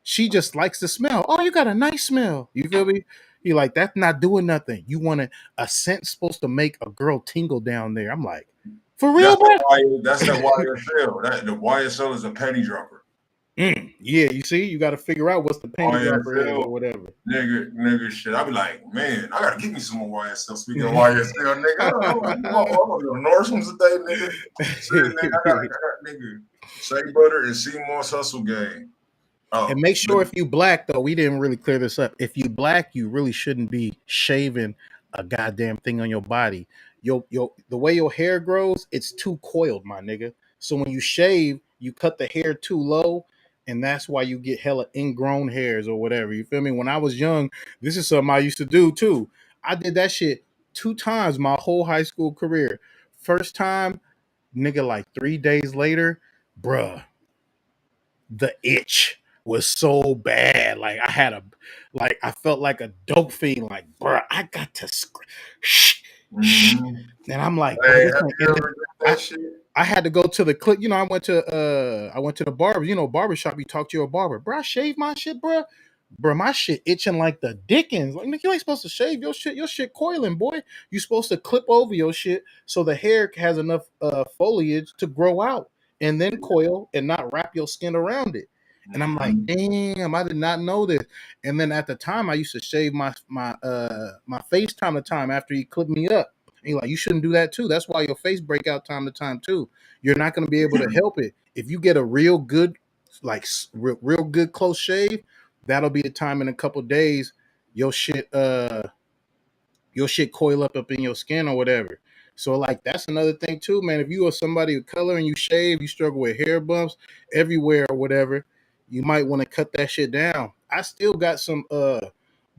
She just likes the smell. Oh, you got a nice smell. You feel me? You like that's not doing nothing. You want a scent supposed to make a girl tingle down there. I'm like, for real, That's bro? that YSL. The YSL is a penny dropper. Yeah, you see, you got to figure out what's the penny dropper is or YSL, whatever. nigga, shit. I be like, man, I gotta give me some more YSL. Speaking of YSL, nigga, I'm gonna go to Nordstrom's today, nigga. Shit, nigga, I got nigga. Shea Butter and Sea Moss Hustle Gang. And Oh, make sure if you black though, we didn't really clear this up. If you black, you really shouldn't be shaving a goddamn thing on your body. The way your hair grows, it's too coiled, my nigga. So when you shave, you cut the hair too low. and that's why you get hella ingrown hairs or whatever. You feel me? When I was young, this is something I used to do too. I did that shit 2 times my whole high school career. First time, nigga, like 3 days later, bruh, the itch was so bad. Like I felt like a dope fiend. Like, bruh, I got to shh. Mm-hmm. And I'm like, bro, Hey, this have ain't. you And ever then did that shit? I had to go to the clip. You know, I went to the barber. You know, barbershop. You talk to your barber, bro. I shaved my shit, bro. Bro, my shit itching like the Dickens. Like, nigga, you ain't supposed to shave your shit. Your shit coiling, boy. You supposed to clip over your shit so the hair has enough foliage to grow out and then coil and not wrap your skin around it. And I'm like, Mm-hmm. damn, I did not know this. And then at the time, I used to shave my face time to time after he clipped me up. And he's like, you shouldn't do that too. That's why your face break out time to time too. You're not going to be able to help it. If you get a real good, like real good close shave, that'll be the time in a couple days your shit coil up in your skin or whatever. So like that's another thing too, man. If you are somebody of color and you shave, you struggle with hair bumps everywhere or whatever, you might want to cut that shit down. I still got some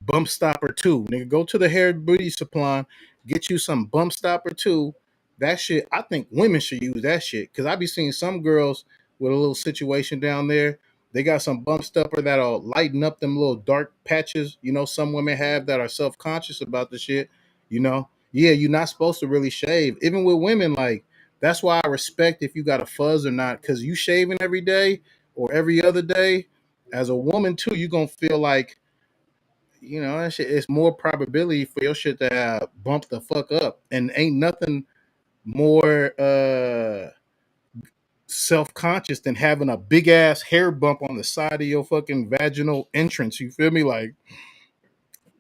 bump stopper too. Nigga, go to the hair beauty supply, get you some bump stopper too. That shit, I think women should use that shit. Cause I be seeing some girls with a little situation down there. They got some bump stopper that'll lighten up them little dark patches. You know, some women have that are self-conscious about the shit. You know, yeah, you're not supposed to really shave. Even with women, like that's why I respect if you got a fuzz or not, because you shaving every day or every other day. As a woman too, you're gonna feel like you know, that shit, it's more probability for your shit to have bumped the fuck up. And ain't nothing more self-conscious than having a big ass hair bump on the side of your fucking vaginal entrance. You feel me? Like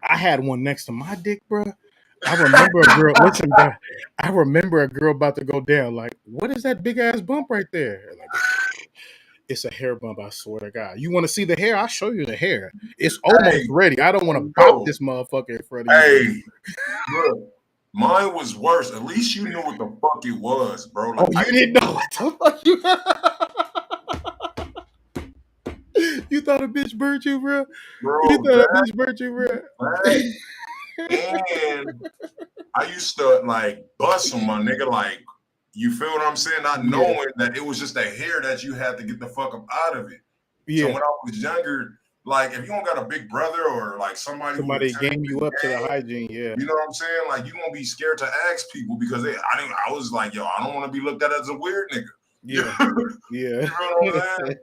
I had one next to my dick, bro. I remember a girl. Listen, bro. I remember a girl about to go down. Like, what is that big ass bump right there? Like, it's a hair bump. I swear to God. You want to see the hair? I'll show you the hair. It's almost Hey, ready. I don't want to bop no. this motherfucker in front of you. Hey, look. Mine was worse. At least you knew what the fuck it was, bro. Oh, Like you didn't know what the fuck you. You thought a bitch burnt you, bro? You bro, thought a that, bitch burnt you, bro? and I used to like bust on my nigga, like you feel what I'm saying? Not Yeah, knowing that it was just a hair that you had to get the fuck up out of it. So yeah. when I was younger, like if you don't got a big brother or like somebody who Somebody attended game the you up to the game, hygiene. Yeah, you know what I'm saying? Like you won't be scared to ask people because I was like, yo, I don't want to be looked at as a weird nigga. yeah, You yeah. know what I'm saying?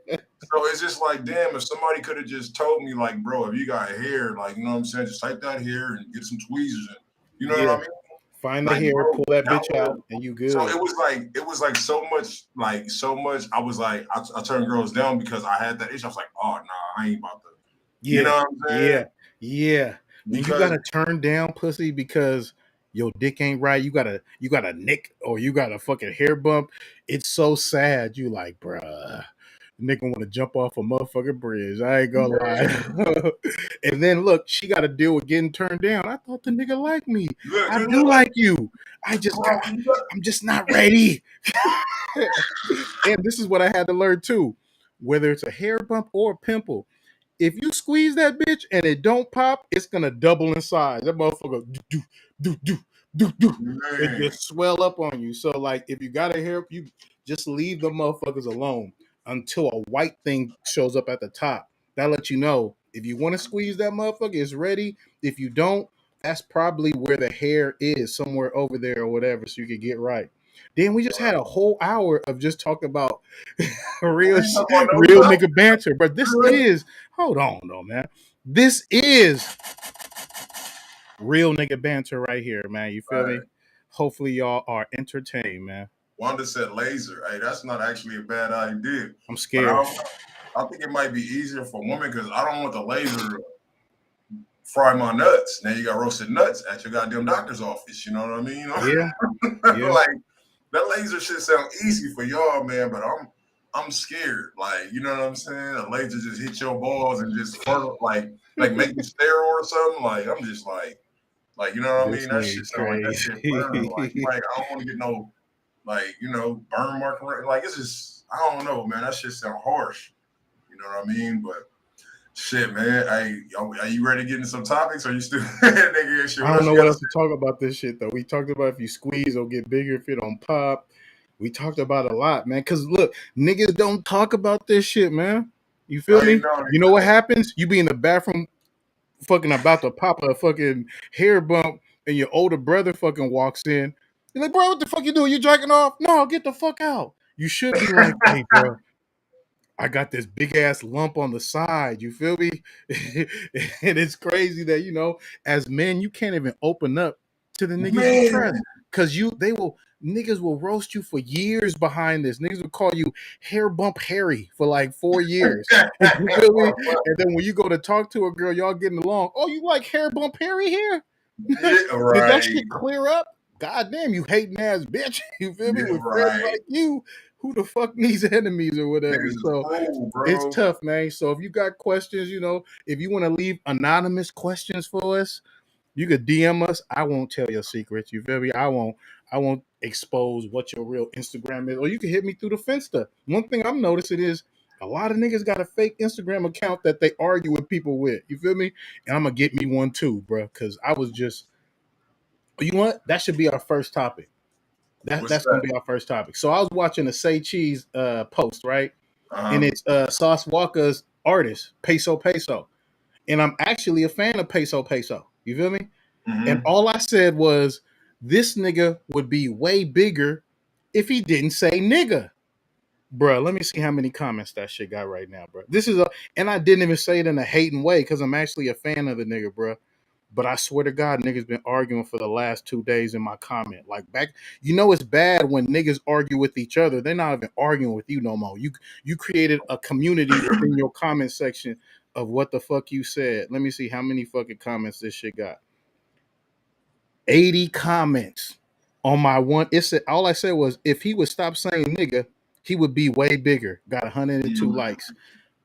So it's just like, damn, if somebody could have just told me, like, bro, if you got hair, like, you know what I'm saying, just take that hair and get some tweezers and you know Yeah. what I mean? Find the Like, hair, bro, pull that that bitch would out, and you so good. it was like so much. I was like, I turned girls down because I had that issue. I was like, oh nah, I ain't about to, you Yeah, know what I'm yeah, saying? yeah. And you Because gotta turn down pussy because your dick ain't right. You got a nick or you got a fucking hair bump. It's so sad. You like, bruh. Nigga want to jump off a motherfucking bridge. I ain't gonna lie. And then look, she got to deal with getting turned down. I thought the nigga liked me. look, I look, do look, like you. I just got. look, I'm just not ready. And this is what I had to learn too. Whether it's a hair bump or a pimple, if you squeeze that bitch and it don't pop, it's gonna double in size. That motherfucker do do do do do. It man. just swell up on you. So like, if you got a hair, you just leave the motherfuckers alone until a white thing shows up at the top. That lets you know if you want to squeeze that motherfucker, it's ready. If you don't, that's probably where the hair is, somewhere over there or whatever, so you can get right. Then we just had a whole hour of just talking about real I ain't talking about real no nigga banter. But this time. is hold on though, man. This is real nigga banter right here, man. You feel me? Hopefully y'all are entertained, man. Wanda said laser. Hey, that's not actually a bad idea. I'm But scared. I think it might be easier for women because I don't want the laser to fry my nuts. Now you got roasted nuts at your goddamn doctor's office. You know what I mean? You Yeah, know? yeah, Like that laser shit sound easy for y'all, man, but I'm scared. Like, you know what I'm saying? A laser just hit your balls and just fertile, like make you sterile or something. Like I'm just like you know what I this mean? That shit nigga sound like that shit burn. Like you crazy. like I don't want to get no like, you know, burn mark. Like it's just I don't know, man. That shit sound harsh. You know what I mean? But shit, man. Are you ready to get into some topics? Or are you still nigga shit? I don't know what else to talk about this shit though. We talked about if you squeeze, it'll get bigger if it don't pop. We talked about a lot, man. Cause look, niggas don't talk about this shit, man. You feel me? You know what happens? You be in the bathroom fucking about to pop a fucking hair bump and your older brother fucking walks in. You're like, bro, what the fuck you doing? You jacking off? No, get the fuck out. You should be like, hey, bro, I got this big ass lump on the side. You feel me? And it's crazy that, you know, as men, you can't even open up to the niggas you trust. Cause niggas will roast you for years behind this. Niggas will call you hair bump Harry for like 4 years. You feel me? And then when you go to talk to a girl, y'all getting along. Oh, you like hair bump Harry here? Yeah, right. Did that shit clear up? God damn, you hating ass bitch. You feel me? With friends like you, who the fuck needs enemies or whatever? So it's tough, man. So if you got questions, you know, if you want to leave anonymous questions for us, you could DM us. I won't tell your secrets. You feel me? I won't expose what your real Instagram is. Or you can hit me through the Finsta. One thing I'm noticing is a lot of niggas got a fake Instagram account that they argue with people with. You feel me? And I'm gonna get me one too, bro. Cause I was just, you know what? That should be our first topic. That's gonna be our first topic. So I was watching a Say Cheese post, right? And it's Sauce Walker's artist, Peso Peso. And I'm actually a fan of Peso Peso. You feel me? Mm-hmm. And all I said was, this nigga would be way bigger if he didn't say nigga. Bruh, let me see how many comments that shit got right now, bro. And I didn't even say it in a hating way because I'm actually a fan of the nigga, bro. But I swear to God, niggas been arguing for the last 2 days in my comment. Like back, you know it's bad when niggas argue with each other. They're not even arguing with you no more. You created a community within your comment section of what the fuck you said. Let me see how many fucking comments this shit got. 80 comments on my one. It said all I said was if he would stop saying nigga, he would be way bigger. Got 102 likes.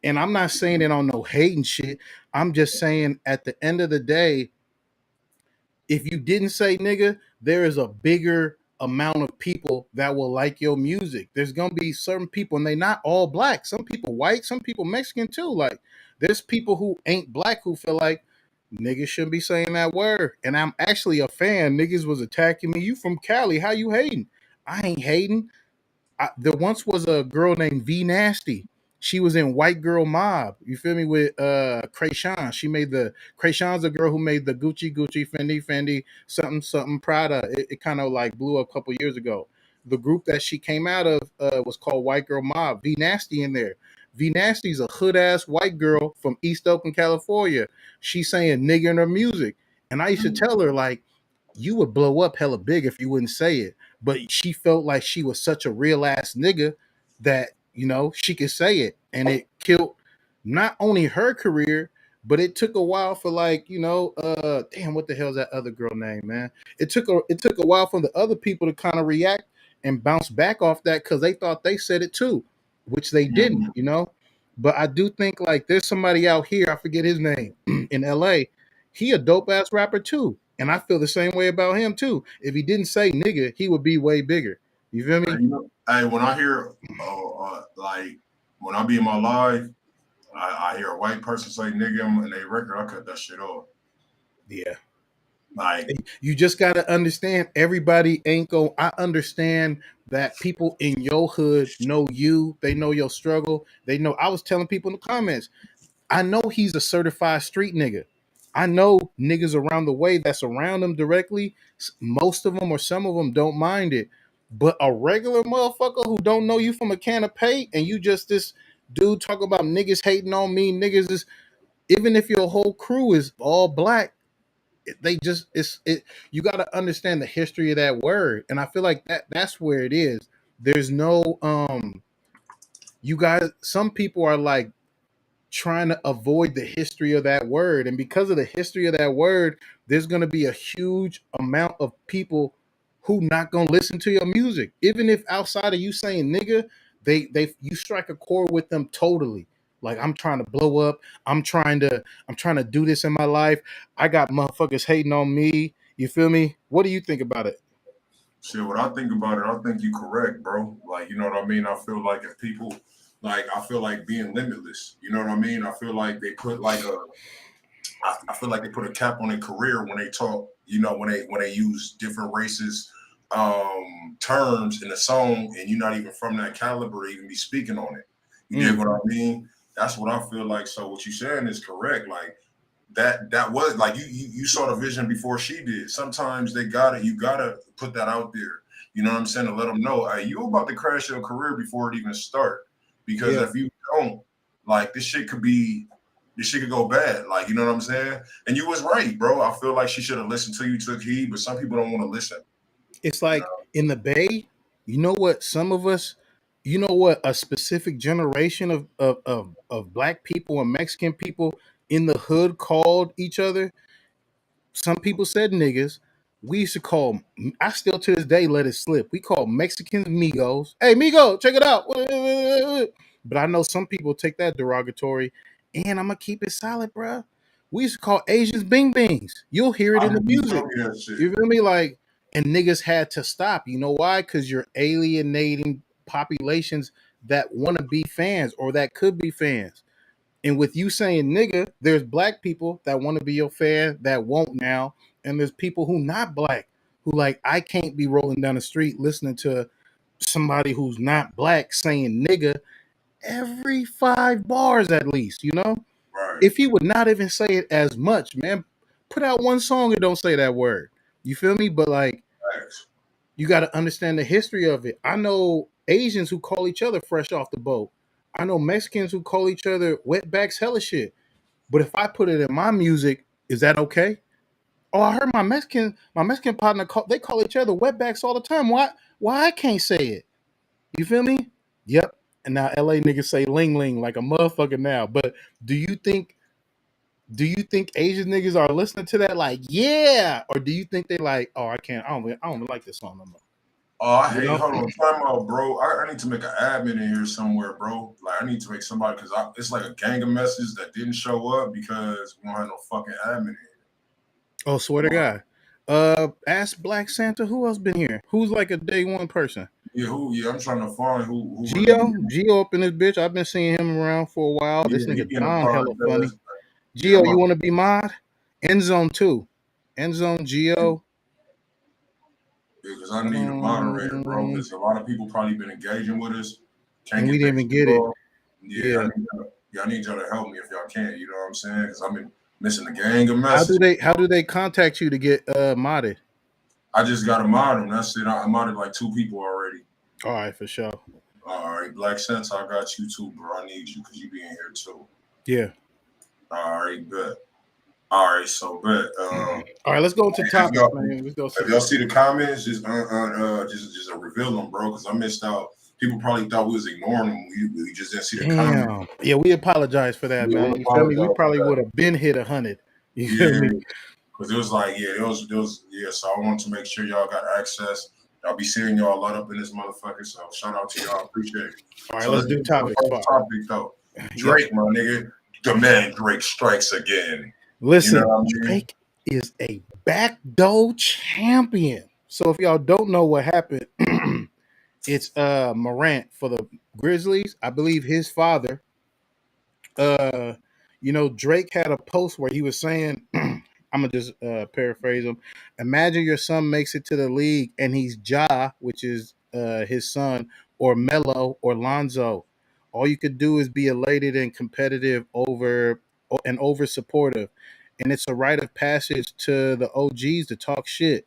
And I'm not saying it on no hating shit. I'm just saying at the end of the day, if you didn't say nigga, there is a bigger amount of people that will like your music. There's gonna be certain people, and they not all black. Some people white, some people Mexican too. Like there's people who ain't black who feel like niggas shouldn't be saying that word. And I'm actually a fan. Niggas was attacking me. You from Cali? How you hating? I ain't hating. There once was a girl named V Nasty. She was in White Girl Mob. You feel me? With KRAIG. She made the KRAIG's a girl who made the Gucci, Fendi, something Prada. It kind of like blew up a couple years ago. The group that she came out of was called White Girl Mob. V Nasty in there. V Nasty's a hood ass white girl from East Oakland, California. She's saying nigga in her music. And I used to tell her, like, you would blow up hella big if you wouldn't say it. But she felt like she was such a real ass nigga that, you know, she could say it. And it killed not only her career, but it took a while for, like, you know, damn, what the hell's that other girl name, man? It took a while for the other people to kind of react and bounce back off that because they thought they said it too, which they didn't, you know. But I do think like there's somebody out here, I forget his name, in LA. He a dope ass rapper too. And I feel the same way about him too. If he didn't say nigga, he would be way bigger. You feel me? Hey, when I hear, like, when I be in my live, I hear a white person say nigga and they record, I cut that shit off. Yeah. Like, you just got to understand everybody ain't go. I understand that people in your hood know you. They know your struggle. They know. I was telling people in the comments, I know he's a certified street nigga. I know niggas around the way that's around him directly. Most of them or some of them don't mind it. But a regular motherfucker who don't know you from a can of paint and you just this dude talk about niggas hating on me, niggas is, even if your whole crew is all black, they just you got to understand the history of that word. And I feel like that's where it is. There's no you guys, some people are like trying to avoid the history of that word. And because of the history of that word, there's going to be a huge amount of people who not going to listen to your music. Even if outside of you saying nigga, you strike a chord with them totally. Like, I'm trying to blow up. I'm trying to do this in my life. I got motherfuckers hating on me. You feel me? What do you think about it? Shit, what I think about it, I think you correct, bro. Like, you know what I mean? I feel like if people like I feel like being limitless. You know what I mean? I feel like they put like I feel like they put a cap on their career when they talk. You know, when they use different races terms in a song, and you're not even from that caliber to even be speaking on it. You get what I mean? That's what I feel like. So what you're saying is correct. Like that was like you saw the vision before she did. Sometimes you gotta put that out there. You know what I'm saying? To let them know, hey, you about to crash your career before it even start. Because if you don't, like this shit could go bad. Like, you know what I'm saying? And you was right, bro. I feel like she should have listened to you, took heed, but some people don't want to listen. It's like in the Bay, you know what some of us, you know what a specific generation of black people and Mexican people in the hood called each other. Some people said niggas. We used to call, I still to this day let it slip. We call Mexicans Migos. Hey, Migo, check it out. But I know some people take that derogatory, and I'm going to keep it solid, bro. We used to call Asians Bing Bings. You'll hear it in the music. You feel me? Like, and niggas had to stop. You know why? Because you're alienating populations that want to be fans or that could be fans. And with you saying nigga, there's black people that want to be your fan that won't now. And there's people who not black who like, I can't be rolling down the street listening to somebody who's not black saying nigga every 5 bars at least, you know? Right. If he would not even say it as much, man, put out one song and don't say that word. You feel me? But like, you got to understand the history of it. I know Asians who call each other fresh off the boat. I know Mexicans who call each other wetbacks, hella shit. But if I put it in my music, is that okay? Oh, I heard my Mexican partner they call each other wetbacks all the time. Why I can't say it? You feel me? Yep. And now LA niggas say ling ling like a motherfucker now. But do you think Asian niggas are listening to that like, yeah? Or do you think they like, oh, I don't like this song no more? Oh, I hate. Hold on, time out, bro. I need to make an admin in here somewhere, bro. Like, I need to make somebody because it's like a gang of messages that didn't show up because we don't have no fucking admin in here. Oh, swear to God. Ask Black Santa who else been here. Who's like a day one person? Yeah, I'm trying to find who Gio up in this bitch. I've been seeing him around for a while. This nigga Don hella funny. Gio, you want to be mod? End Zone 2. End Zone Gio. Because I need a moderator, bro. Because a lot of people probably been engaging with us. And we didn't even get it. Yeah. I need y'all to help me if y'all can. You know what I'm saying? Because I've been missing a gang of messages. How do they contact you to get modded? I just got to mod them. That's it. I modded like 2 people already. All right, for sure. All right, Black Sense, I got you too, bro. I need you because you be in here too. Yeah. All right, bet. All right, so bet. All right, let's go to topics, man. Let's go. If y'all see the comments, just reveal them, bro, because I missed out. People probably thought we was ignoring them. We just didn't see the comments. Yeah, we apologize for that, man. You feel me? We probably would have been hit 100. You feel me? Because it was like, so I want to make sure y'all got access. I'll be seeing y'all a lot up in this motherfucker. So shout out to y'all. Appreciate it. All right, let's do topics. Topic though. Drake, my nigga. The man Drake strikes again. Listen, Drake is a backdoor champion. So if y'all don't know what happened, it's Morant for the Grizzlies. I believe his father. Drake had a post where he was saying, I'm gonna just paraphrase him. Imagine your son makes it to the league and he's Ja, which is his son, or Melo or Lonzo. All you could do is be elated and competitive over supportive. And it's a rite of passage to the OGs to talk shit.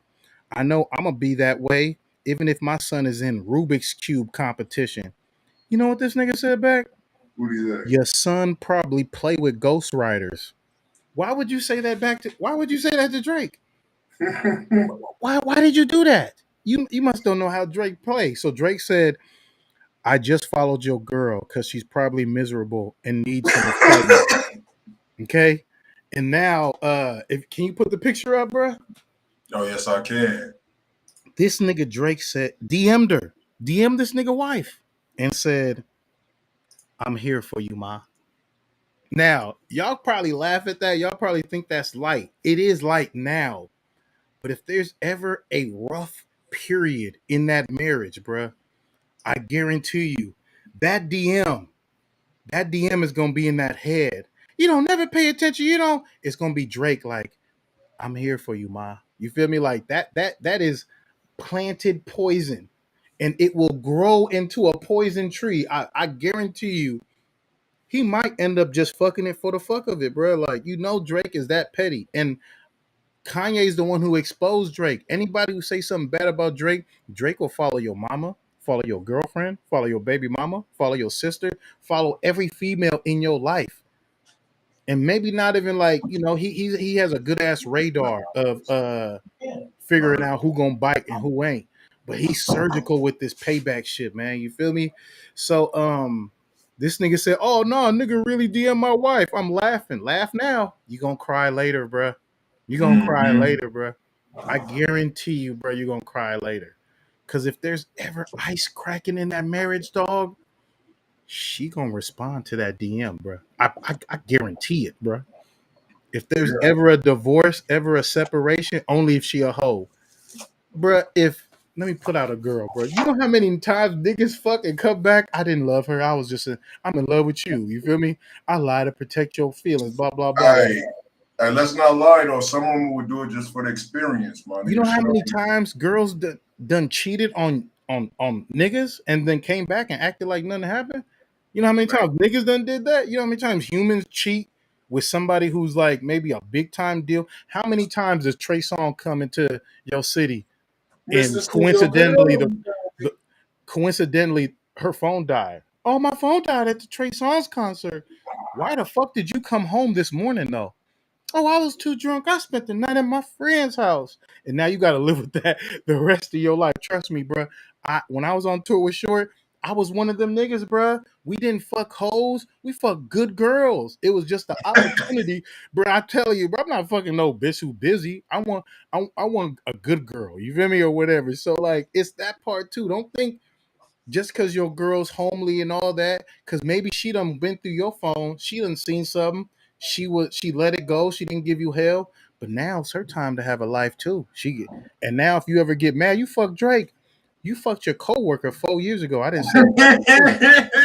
I know I'm gonna be that way, even if my son is in Rubik's Cube competition. You know what this nigga said back? What is that? Your son probably play with ghostwriters. Why would you say that why would you say that to Drake? Why did you do that? You must don't know how Drake plays. So Drake said, I just followed your girl because she's probably miserable and needs some excitement. Okay. And now can you put the picture up, bro? Oh, yes, I can. This nigga Drake said, DM'd her. DM'd this nigga wife and said, I'm here for you, ma. Now, y'all probably laugh at that. Y'all probably think that's light. It is light now. But if there's ever a rough period in that marriage, bruh, I guarantee you that DM that DM is gonna be in that head. You don't never pay attention. You don't. It's gonna be Drake like, I'm here for you, ma. You feel me? Like that. That is planted poison, and it will grow into a poison tree. I guarantee you. He might end up just fucking it for the fuck of it, bro. Like Drake is that petty, and Kanye's the one who exposed Drake. Anybody who say something bad about Drake, Drake will follow your mama, follow your girlfriend, follow your baby mama, follow your sister, follow every female in your life. And maybe not even like, he has a good ass radar of figuring out who gonna bite and who ain't. But he's surgical with this payback shit, man. You feel me? So this nigga said, "Oh no, nigga really DM my wife." I'm laughing. Laugh now. You gonna cry later, bruh. You gonna cry later, bruh. I guarantee you, bro, you're gonna cry later. Cause if there's ever ice cracking in that marriage, dog, she gonna respond to that DM, bro. I guarantee it, bro. If there's ever a divorce, ever a separation, only if she a hoe. Bruh, let me put out a girl, bro. You know how many times niggas fucking come back? I didn't love her. I'm in love with you. You feel me? I lie to protect your feelings, blah, blah, blah. Hey, let's not lie though. Some women would do it just for the experience, man. You know how many times girls done cheated on niggas and then came back and acted like nothing happened? You know how many times niggas done did that? You know how many times humans cheat with somebody who's like maybe a big time deal? How many times does Trey Songz come into your city and coincidentally her phone died? Oh, my phone died at the Trey Songz concert. Why the fuck did you come home this morning though? Oh, I was too drunk. I spent the night at my friend's house. And now you got to live with that the rest of your life. Trust me, bro. When I was on tour with Short, I was one of them niggas, bro. We didn't fuck hoes. We fucked good girls. It was just an opportunity, bro. I tell you, bro, I'm not fucking no bitch who busy. I want a good girl. You feel me or whatever. So like, it's that part too. Don't think just because your girl's homely and all that, because maybe she done been through your phone, she done seen something, she let it go, she didn't give you hell, but now it's her time to have a life too. And now if you ever get mad, you fuck Drake, you fucked your coworker 4 years ago. I didn't say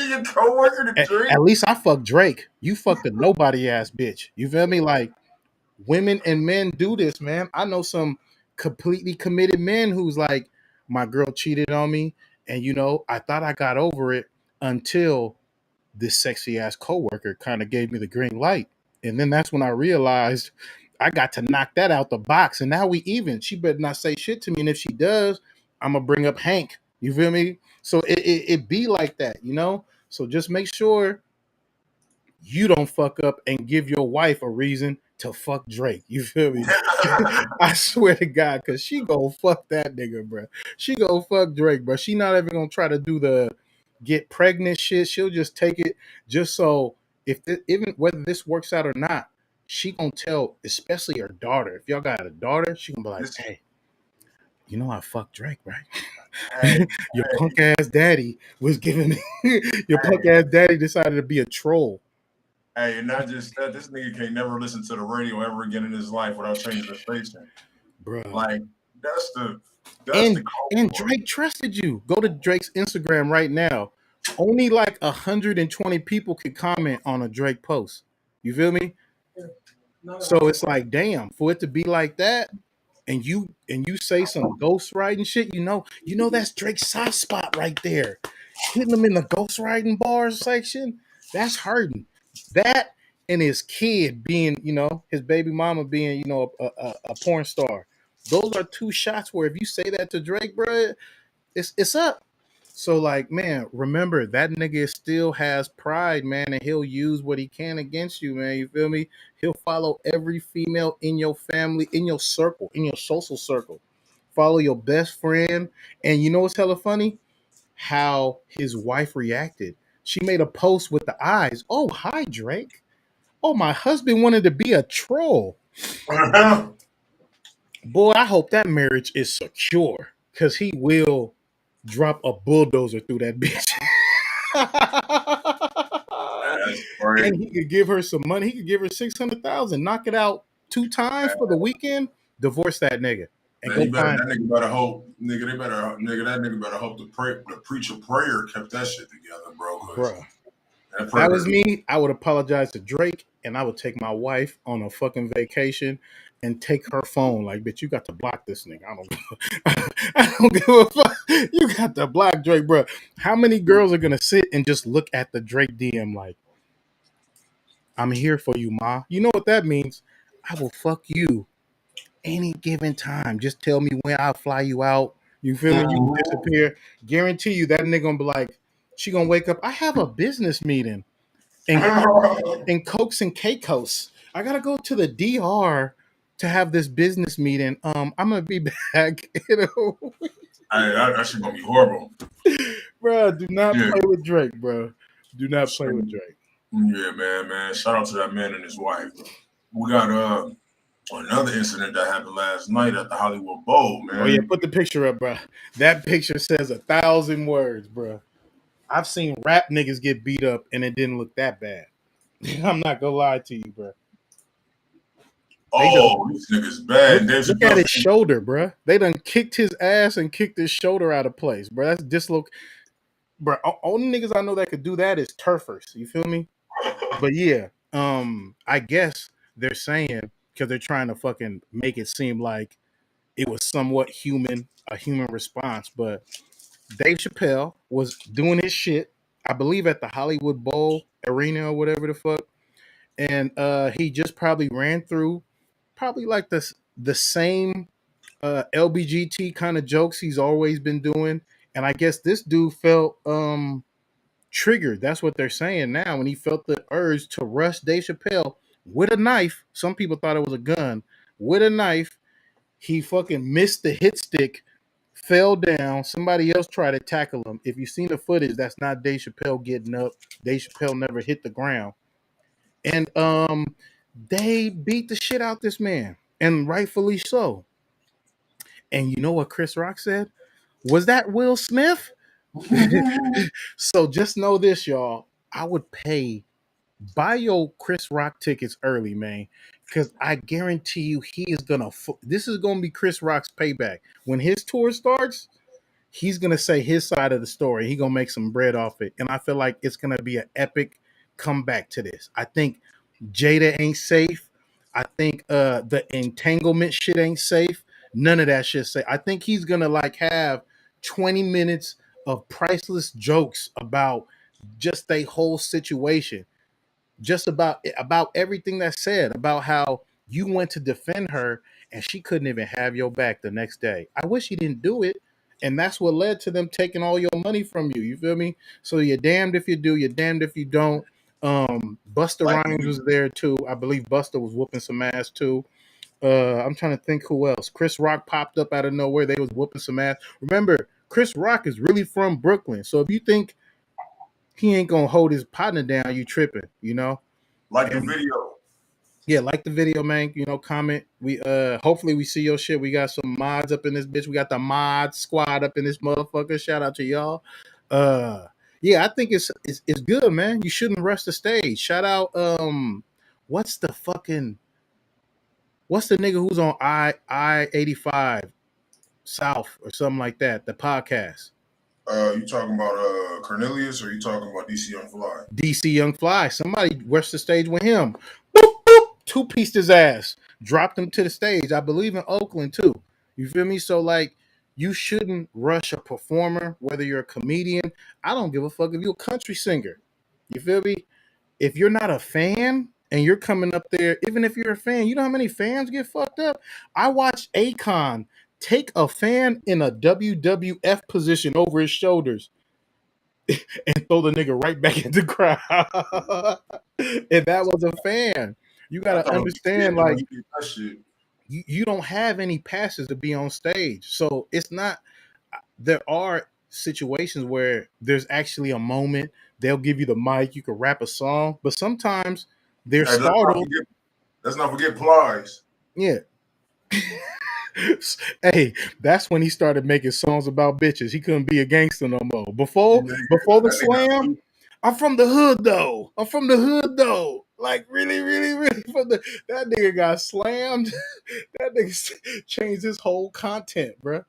your coworker to Drake. At least I fucked Drake. You fucked a nobody ass bitch. You feel me? Like women and men do this, man. I know some completely committed men who's like, my girl cheated on me, and I thought I got over it until this sexy ass coworker kind of gave me the green light, and then that's when I realized I got to knock that out the box, and now we even. She better not say shit to me, and if she does, I'm gonna bring up Hank. You feel me? So it be like that, So just make sure you don't fuck up and give your wife a reason to fuck Drake. You feel me? I swear to God, because she gonna fuck that nigga, bro. She gonna fuck Drake, bro. She not even gonna try to do the get pregnant shit. She'll just take it just so even whether this works out or not, she gonna tell, especially her daughter. If y'all got a daughter, she gonna be like, hey, I fucked Drake, right? Your punk ass daddy was giving your punk ass daddy decided to be a troll. Hey, and not just that, this nigga can't never listen to the radio ever again in his life without changing the station. Bro. Like, that's the and Drake trusted you. Go to Drake's Instagram right now. Only like 120 people could comment on a Drake post. You feel me? So it's like, damn, for it to be like that, and you say some ghostwriting shit, that's Drake's soft spot right there. Hitting him in the ghostwriting bars section, that's hurting. That and his kid being, his baby mama being, a porn star. Those are two shots where if you say that to Drake, bro, it's up. So like, man, remember that nigga still has pride, man, and he'll use what he can against you, man. You feel me? He'll follow every female in your family, in your circle, in your social circle. Follow your best friend. And you know what's hella funny? How his wife reacted. She made a post with the eyes. Oh, hi, Drake. Oh, my husband wanted to be a troll. Boy, I hope that marriage is secure, because he will drop a bulldozer through that bitch. And he could give her some money. He could give her 600,000, knock it out 2 times for the weekend, divorce that nigga. And man, that nigga better hope, that nigga better hope the preacher prayer kept that shit together, bro. Bro. That that was predator. me, I would apologize to Drake and I would take my wife on a fucking vacation and take her phone. Like, bitch, you got to block this nigga. I don't give a fuck. You got to block Drake, bro. How many girls are gonna sit and just look at the Drake DM like, I'm here for you, ma? You know what that means? I will fuck you any given time. Just tell me when I'll fly you out. You feel me? You can disappear. Guarantee you that nigga gonna be like, she gonna wake up. I have a business meeting in Cokes and Caicos. I gotta go to the DR to have this business meeting. I'm gonna be back. That shit gonna be horrible. Bro, do not Yeah. play with Drake, bro. Do not play with Drake. Yeah, man. Shout out to that man and his wife. We got another incident that happened last night at the Hollywood Bowl, man. Oh yeah, put the picture up, bro. That picture says 1,000 words, bro. I've seen rap niggas get beat up and it didn't look that bad. I'm not gonna lie to you, bro. This nigga's bad. Look at his shoulder, bro. They done kicked his ass and kicked his shoulder out of place, bro. That's disloc. Bro, only niggas I know that could do that is turfers. You feel me? But yeah, I guess they're saying because they're trying to fucking make it seem like it was somewhat human, a human response. But Dave Chappelle was doing his shit, I believe, at the Hollywood Bowl arena or whatever the fuck, and he just probably ran through probably like the same LBGT kind of jokes he's always been doing, and I guess this dude felt triggered. That's what they're saying now. When he felt the urge to rush Dave Chappelle with a knife, some people thought it was a gun. With a knife, he fucking missed the hit stick, fell down. Somebody else tried to tackle him. If you've seen the footage, that's not Dave Chappelle getting up. Dave Chappelle never hit the ground. And they beat the shit out this man, and rightfully so. And you know what Chris Rock said? Was that Will Smith? So just know this, y'all. I would buy your Chris Rock tickets early, man, because I guarantee you he is gonna. This is gonna be Chris Rock's payback when his tour starts. He's gonna say his side of the story. He gonna make some bread off it, and I feel like it's gonna be an epic comeback to this. I think Jada ain't safe. I think the entanglement shit ain't safe. None of that shit safe. I think he's gonna like have 20 minutes of priceless jokes about just a whole situation, just about everything that's said, about how you went to defend her and she couldn't even have your back the next day. I wish he didn't do it. And that's what led to them taking all your money from you. You feel me? So you're damned if you do, you're damned if you don't. Buster Rhymes was there too. I believe Buster was whooping some ass too. I'm trying to think who else. Chris Rock popped up out of nowhere. They was whooping some ass. Remember, Chris Rock is really from Brooklyn. So if you think he ain't gonna hold his partner down, you tripping, you know? Like the video. Yeah, like the video, man. You know, comment. We hopefully we see your shit. We got some mods up in this bitch. We got the mod squad up in this motherfucker. Shout out to y'all. Yeah, I think it's good, man. You shouldn't rush the stage. Shout out what's the nigga who's on I-85 South or something like that, the podcast. You talking about Cornelius or you talking about DC Young Fly? DC Young Fly. Somebody rushed the stage with him. Boop, boop, two-pieced his ass. Dropped him to the stage. I believe in Oakland too. You feel me? So like you shouldn't rush a performer, whether you're a comedian. I don't give a fuck if you're a country singer. You feel me? If you're not a fan and you're coming up there, even if you're a fan, you know how many fans get fucked up? I watched Akon take a fan in a WWF position over his shoulders and throw the nigga right back in the crowd. And that was a fan. You gotta understand, like you don't have any passes to be on stage. So it's not, there are situations where there's actually a moment, they'll give you the mic, you can rap a song, but sometimes they're startled. Let's not forget Plies. Yeah. Hey, that's when he started making songs about bitches. He couldn't be a gangster no more. Before the slam, I'm from the hood though. I'm from the hood though. Like really, really, really from that nigga got slammed. That nigga changed his whole content, bro.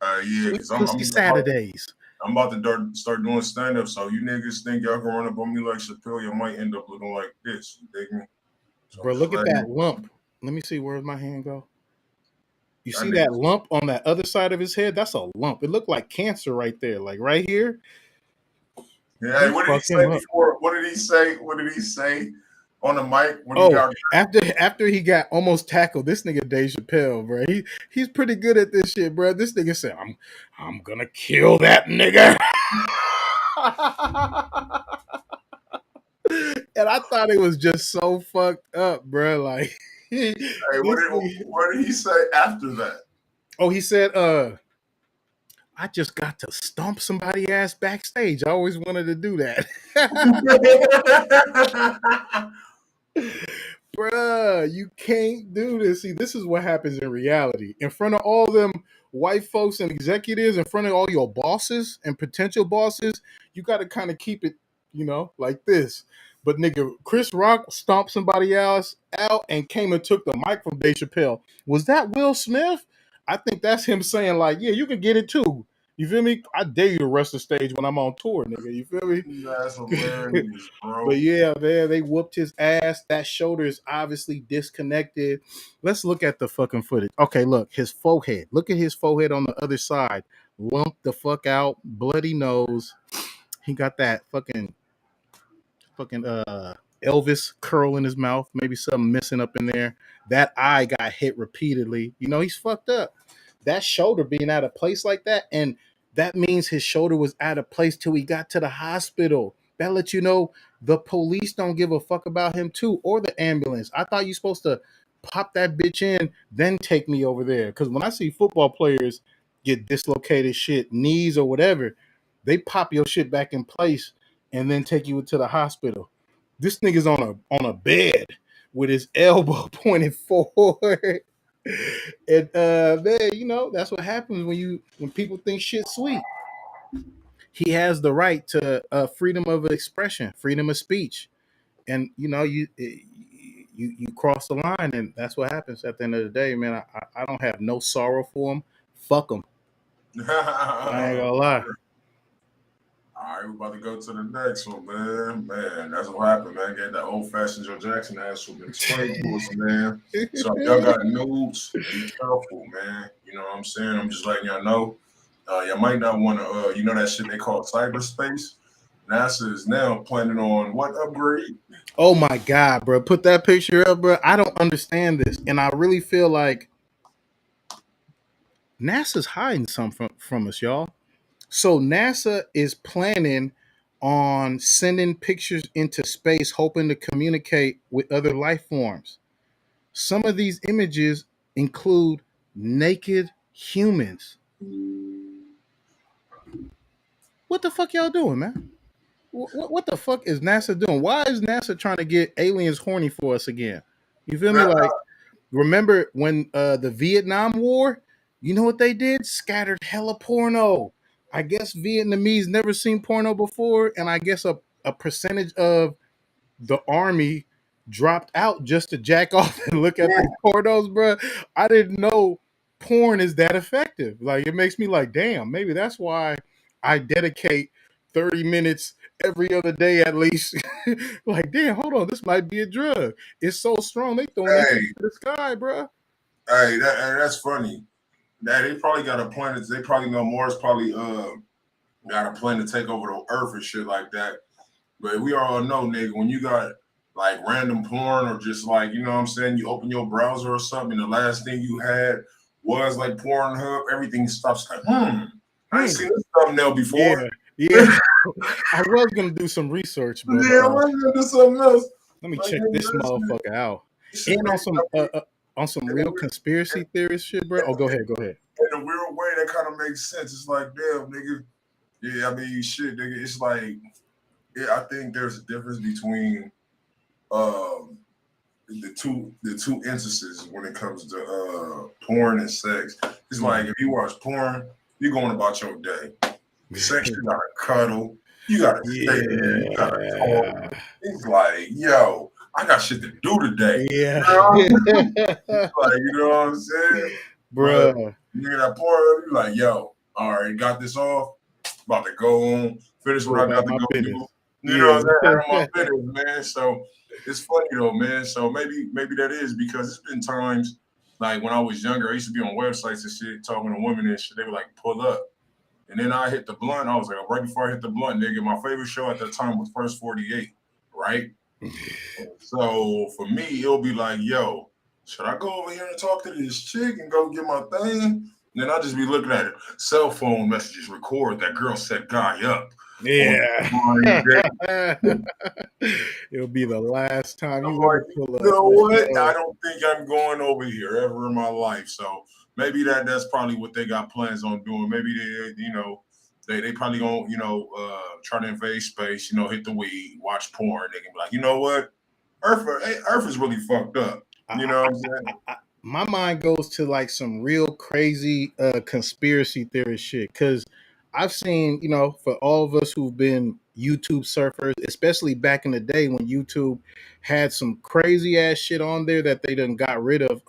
Yeah, because I'm Saturdays. I'm about to start doing stand up. So you niggas think y'all gonna run up on me like Chappelle, you might end up looking like this. You dig me? So Bro, look at that lump. Let me see, where's my hand go? You see that niggas. lump on that other side of his head? That's a lump. It looked like cancer right there, like right here. Yeah, hey, what did he Fuck him say up. before? What did he say? What did he say on the mic when he Oh, got? after he got almost tackled, this nigga Dave Chappelle, bro. He's pretty good at this shit, bro. This nigga said, I'm gonna kill that nigga. And I thought it was just so fucked up, bro. Like, Hey, what did he say after that? Oh, he said, I just got to stomp somebody ass backstage. I always wanted to do that. Bruh, you can't do this. See, this is what happens in reality. In front of all them white folks and executives, in front of all your bosses and potential bosses, you got to kind of keep it, like this. But nigga, Chris Rock stomped somebody else out and came and took the mic from Dave Chappelle. Was that Will Smith? I think that's him saying, like, yeah, you can get it too. You feel me? I dare you to rush the stage when I'm on tour, nigga. You feel me? That's hilarious, bro. But yeah, man, they whooped his ass. That shoulder is obviously disconnected. Let's look at the fucking footage. Okay, look, his forehead. Look at his forehead on the other side. Lumped the fuck out, bloody nose. He got that fucking Elvis curl in his mouth. Maybe something missing up in there. That eye got hit repeatedly. He's fucked up. That shoulder being out of place like that, and that means his shoulder was out of place till he got to the hospital. That lets you know the police don't give a fuck about him too, or the ambulance. I thought you supposed to pop that bitch in, then take me over there. Because when I see football players get dislocated shit, knees or whatever, they pop your shit back in place and then take you to the hospital. This nigga's on a bed with his elbow pointed forward. And man, that's what happens when people think shit's sweet. He has the right to freedom of expression, freedom of speech, and you cross the line, and that's what happens at the end of the day, man. I don't have no sorrow for him. Fuck him. I ain't gonna lie. All right, we're about to go to the next one, man. Man, that's what happened, man. Get that old-fashioned Joe Jackson ass whooping explained to us, man. So if y'all got noobs, be careful, man. You know what I'm saying? I'm just letting y'all know. Y'all might not want to, that shit they call cyberspace. NASA is now planning on what upgrade? Oh my God, bro. Put that picture up, bro. I don't understand this. And I really feel like NASA's hiding something from us, y'all. So NASA is planning on sending pictures into space, hoping to communicate with other life forms. Some of these images include naked humans. What the fuck y'all doing, man? What the fuck is NASA doing? Why is NASA trying to get aliens horny for us again? You feel me? Like, remember when the Vietnam War? You know what they did? Scattered hella porno. I guess Vietnamese never seen porno before, and I guess a percentage of the army dropped out just to jack off and look at the pornos, bro. I didn't know porn is that effective. Like, it makes me like, damn, maybe that's why I dedicate 30 minutes every other day at least. Like, damn, hold on, this might be a drug. It's so strong, they throwing that shit to the sky, bro. Hey, that's funny. That they probably got a plan. They probably know Mars probably got a plan to take over the Earth and shit like that. But we all know, nigga, when you got like random porn or just like, you know what I'm saying, you open your browser or something, and the last thing you had was like Pornhub, everything stops like, I ain't seen this thumbnail before. Yeah. I was gonna do some research, but I was gonna do something else. Let me check this motherfucker out. And on some real conspiracy theorist shit, bro. Oh, go ahead. In a weird way, that kind of makes sense. It's like, damn, nigga. Yeah, I mean, shit, nigga. It's like, I think there's a difference between the two instances when it comes to porn and sex. It's like if you watch porn, you're going about your day. Sex, you gotta cuddle, you gotta stay there, you gotta talk. It's like, yo, I got shit to do today. Yeah. Like, you know what I'm saying? Bro. You get that porn, you're like, yo, all right, got this off. about to go on, finish what Go I got about to my go business. do. You know what I'm saying? Handle my Yeah. business, man. So it's funny though, man. So maybe that is because it's been times like when I was younger, I used to be on websites and shit, talking to women and shit. They were like, pull up. And then I hit the blunt. I was like, right before I hit the blunt, nigga, my favorite show at that time was First 48, right? So for me, it'll be like, yo, should I go over here and talk to this chick and go get my thing? And then I'll just be looking at it. Cell phone messages record that girl set guy up. Yeah. On It'll be the last time I'm you like, ever pull you up. know Let's what? I go. don't think I'm going over here ever in my life. So maybe that's probably what they got plans on doing. Maybe they probably gonna, try to invade space, hit the weed, watch porn. They can be like, you know what? Earth is really fucked up. You know what I'm saying? My mind goes to like some real crazy conspiracy theory shit. Cause I've seen, for all of us who've been YouTube surfers, especially back in the day when YouTube had some crazy ass shit on there that they done got rid of.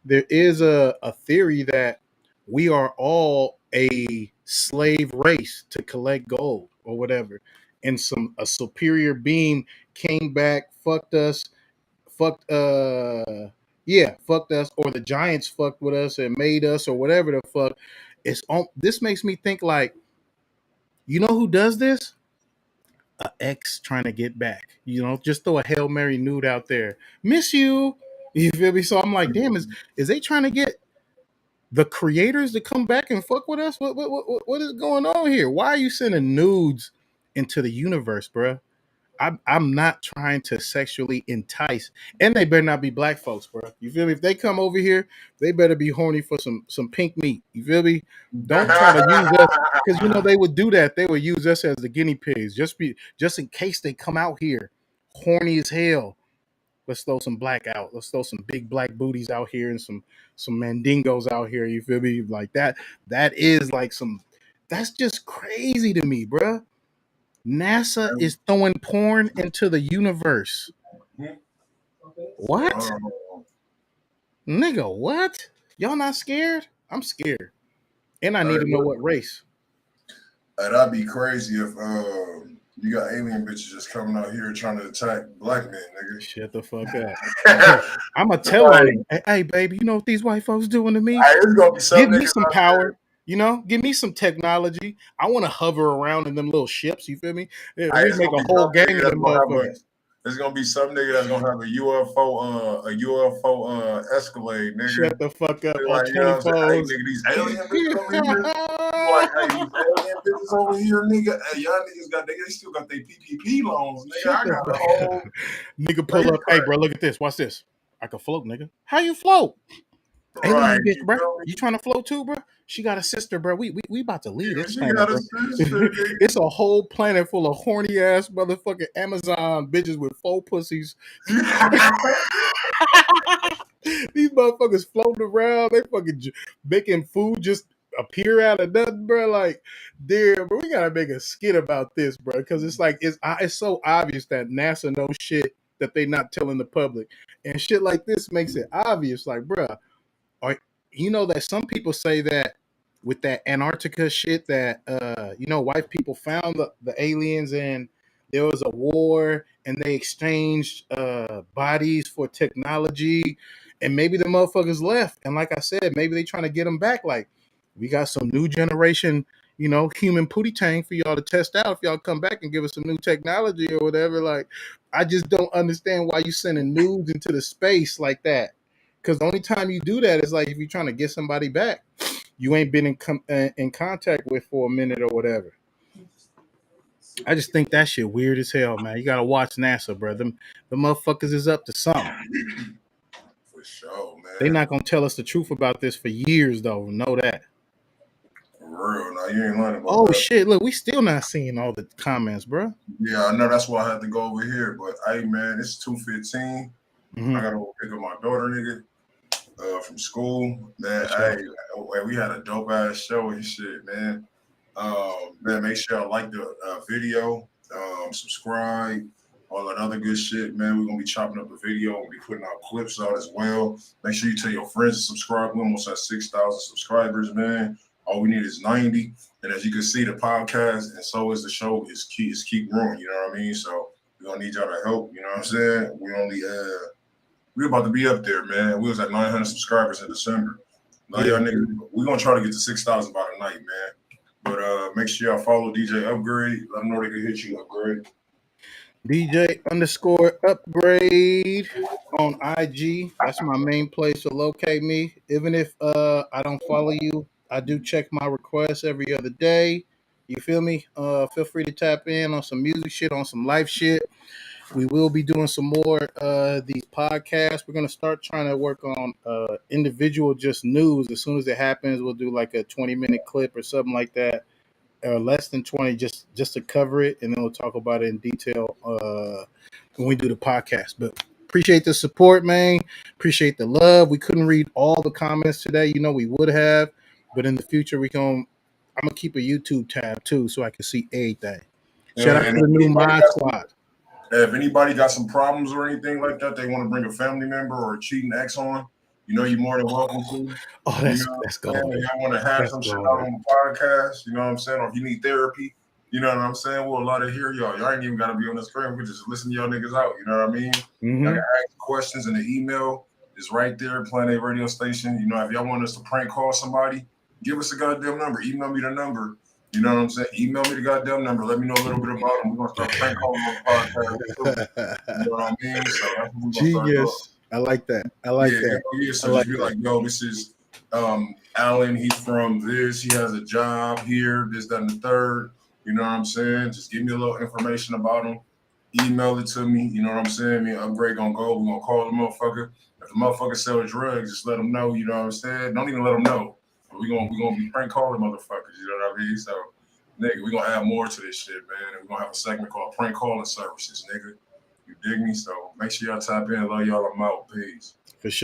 There is a theory that we are all a slave race to collect gold or whatever. And a superior being came back, fucked us, fucked yeah, fucked us, or the Giants fucked with us and made us, or whatever the fuck. It's on. This makes me think like, you know who does this? A ex trying to get back. Just throw a Hail Mary nude out there. Miss you. You feel me? So I'm like, damn, is they trying to get the creators to come back and fuck with us? What is going on here? Why are you sending nudes into the universe, bruh? I'm not trying to sexually entice, and they better not be black folks, bro. You feel me? If they come over here, they better be horny for some pink meat. You feel me? Don't try to use us because they would do that. They would use us as the guinea pigs, just in case they come out here horny as hell. Let's throw some black out. Let's throw some big black booties out here and some mandingos out here. You feel me? Like that. That is like some. That's just crazy to me, bro. NASA is throwing porn into the universe. What? Nigga, what? Y'all not scared? I'm scared. And I need to know what race. That'd be crazy if you got alien bitches just coming out here trying to attack black men, nigga. Shut the fuck up. I'm going to tell on them. Hey, baby, you know what these white folks doing to me? It's gonna be some Give me niggas some out power. Give me some technology. I want to hover around in them little ships. You feel me? Yeah, we make a whole gang of them motherfuckers. There's gonna be some nigga that's gonna have a UFO Escalade, nigga. Shut the fuck up. Like, On 24s. Hey, nigga, these alien bitches over here. Like, hey, these alien bitches over here, nigga. Hey, y'all niggas they still got their PPP loans, nigga. I got a whole nigga pull up. Hey, bro, look at this. Watch this. I can float, nigga. How you float? Right, alien bitch, bro. You trying to float too, bro? She got a sister, bro. We about to leave this planet, bro. It's a whole planet full of horny ass motherfucking Amazon bitches with 4 pussies. These motherfuckers floating around. They fucking making food just appear out of nothing, bro. Like, damn, bro, we gotta make a skit about this, bro, because it's like it's so obvious that NASA knows shit that they not telling the public, and shit like this makes it obvious. Like, bro, that some people say that with that Antarctica shit that white people found the aliens and there was a war and they exchanged bodies for technology and maybe the motherfuckers left, and like I said, maybe they trying to get them back. Like, we got some new generation human pootie tang for y'all to test out if y'all come back and give us some new technology or whatever. Like, I just don't understand why you sending nudes into the space like that. Because the only time you do that is like if you're trying to get somebody back you ain't been in contact with for a minute or whatever. I just think that shit weird as hell, man. You gotta watch NASA, bro. The motherfuckers is up to something. For sure, man. They not gonna tell us the truth about this for years, though. Know that. For real, now you ain't learning about Oh that. shit! Look, we still not seeing all the comments, bro. Yeah, I know. That's why I had to go over here. But hey, man, it's 2:15. I gotta go pick up my daughter, nigga. From school, man. Hey, we had a dope ass show and shit, man. Man, make sure y'all like the video, subscribe, all that other good shit, man. We're gonna be chopping up the video. We'll be putting out clips out as well. Make sure you tell your friends to subscribe. We almost at 6,000 subscribers, man. All we need is 90. And as you can see, the podcast and so is the show is keep growing. You know what I mean? So we're gonna need y'all to help. You know what I'm saying? We're about to be up there, man. We was at 900 subscribers in December. Now y'all niggas, we're gonna try to get to 6,000 by tonight, man. But make sure y'all follow DJ Upgrade. Let them know they can hit you, Upgrade. DJ_upgrade on IG. That's my main place to locate me. Even if I don't follow you, I do check my requests every other day. You feel me? Feel free to tap in on some music shit, on some life shit. We will be doing some more these podcasts. We're gonna start trying to work on individual just news. As soon as it happens, we'll do like a 20-minute clip or something like that, or less than 20, just to cover it, and then we'll talk about it in detail when we do the podcast. But appreciate the support, man. Appreciate the love. We couldn't read all the comments today. You know, we would have, but in the future, I'm gonna keep a YouTube tab too, so I can see everything. Shout out to the new Mod Squad. If anybody got some problems or anything like that, they want to bring a family member or a cheating ex on, you know, you're more than welcome to. Oh, that's golden. If y'all want to have some shit out on the podcast, you know what I'm saying? Or if you need therapy, you know what I'm saying? We'll love to hear y'all. Y'all ain't even got to be on the screen. We can just listen to y'all niggas out. You know what I mean? Mm-hmm. Y'all can ask questions in the email. It's right there, Planet A radio station. You know, if y'all want us to prank call somebody, give us a goddamn number. Email me the number. You know what I'm saying? Email me the goddamn number. Let me know a little bit about them. We're going to start prank calling on the podcast too. You know what I mean? So that's what we're going to start doing. I like that. So just be like, yo, this is Alan. He's from this. He has a job here, this, that, and the third. You know what I'm saying? Just give me a little information about him. Email it to me. You know what I'm saying? Me and Upgrade going to go. We're going to call the motherfucker. If the motherfucker sells drugs, just let them know. You know what I'm saying? Don't even let them know. We're gonna be prank calling motherfuckers, you know what I mean? So, nigga, we're gonna add more to this shit, man. And we're gonna have a segment called Prank Calling Services, nigga. You dig me? So make sure y'all tap in. Love y'all. I'm out. Peace.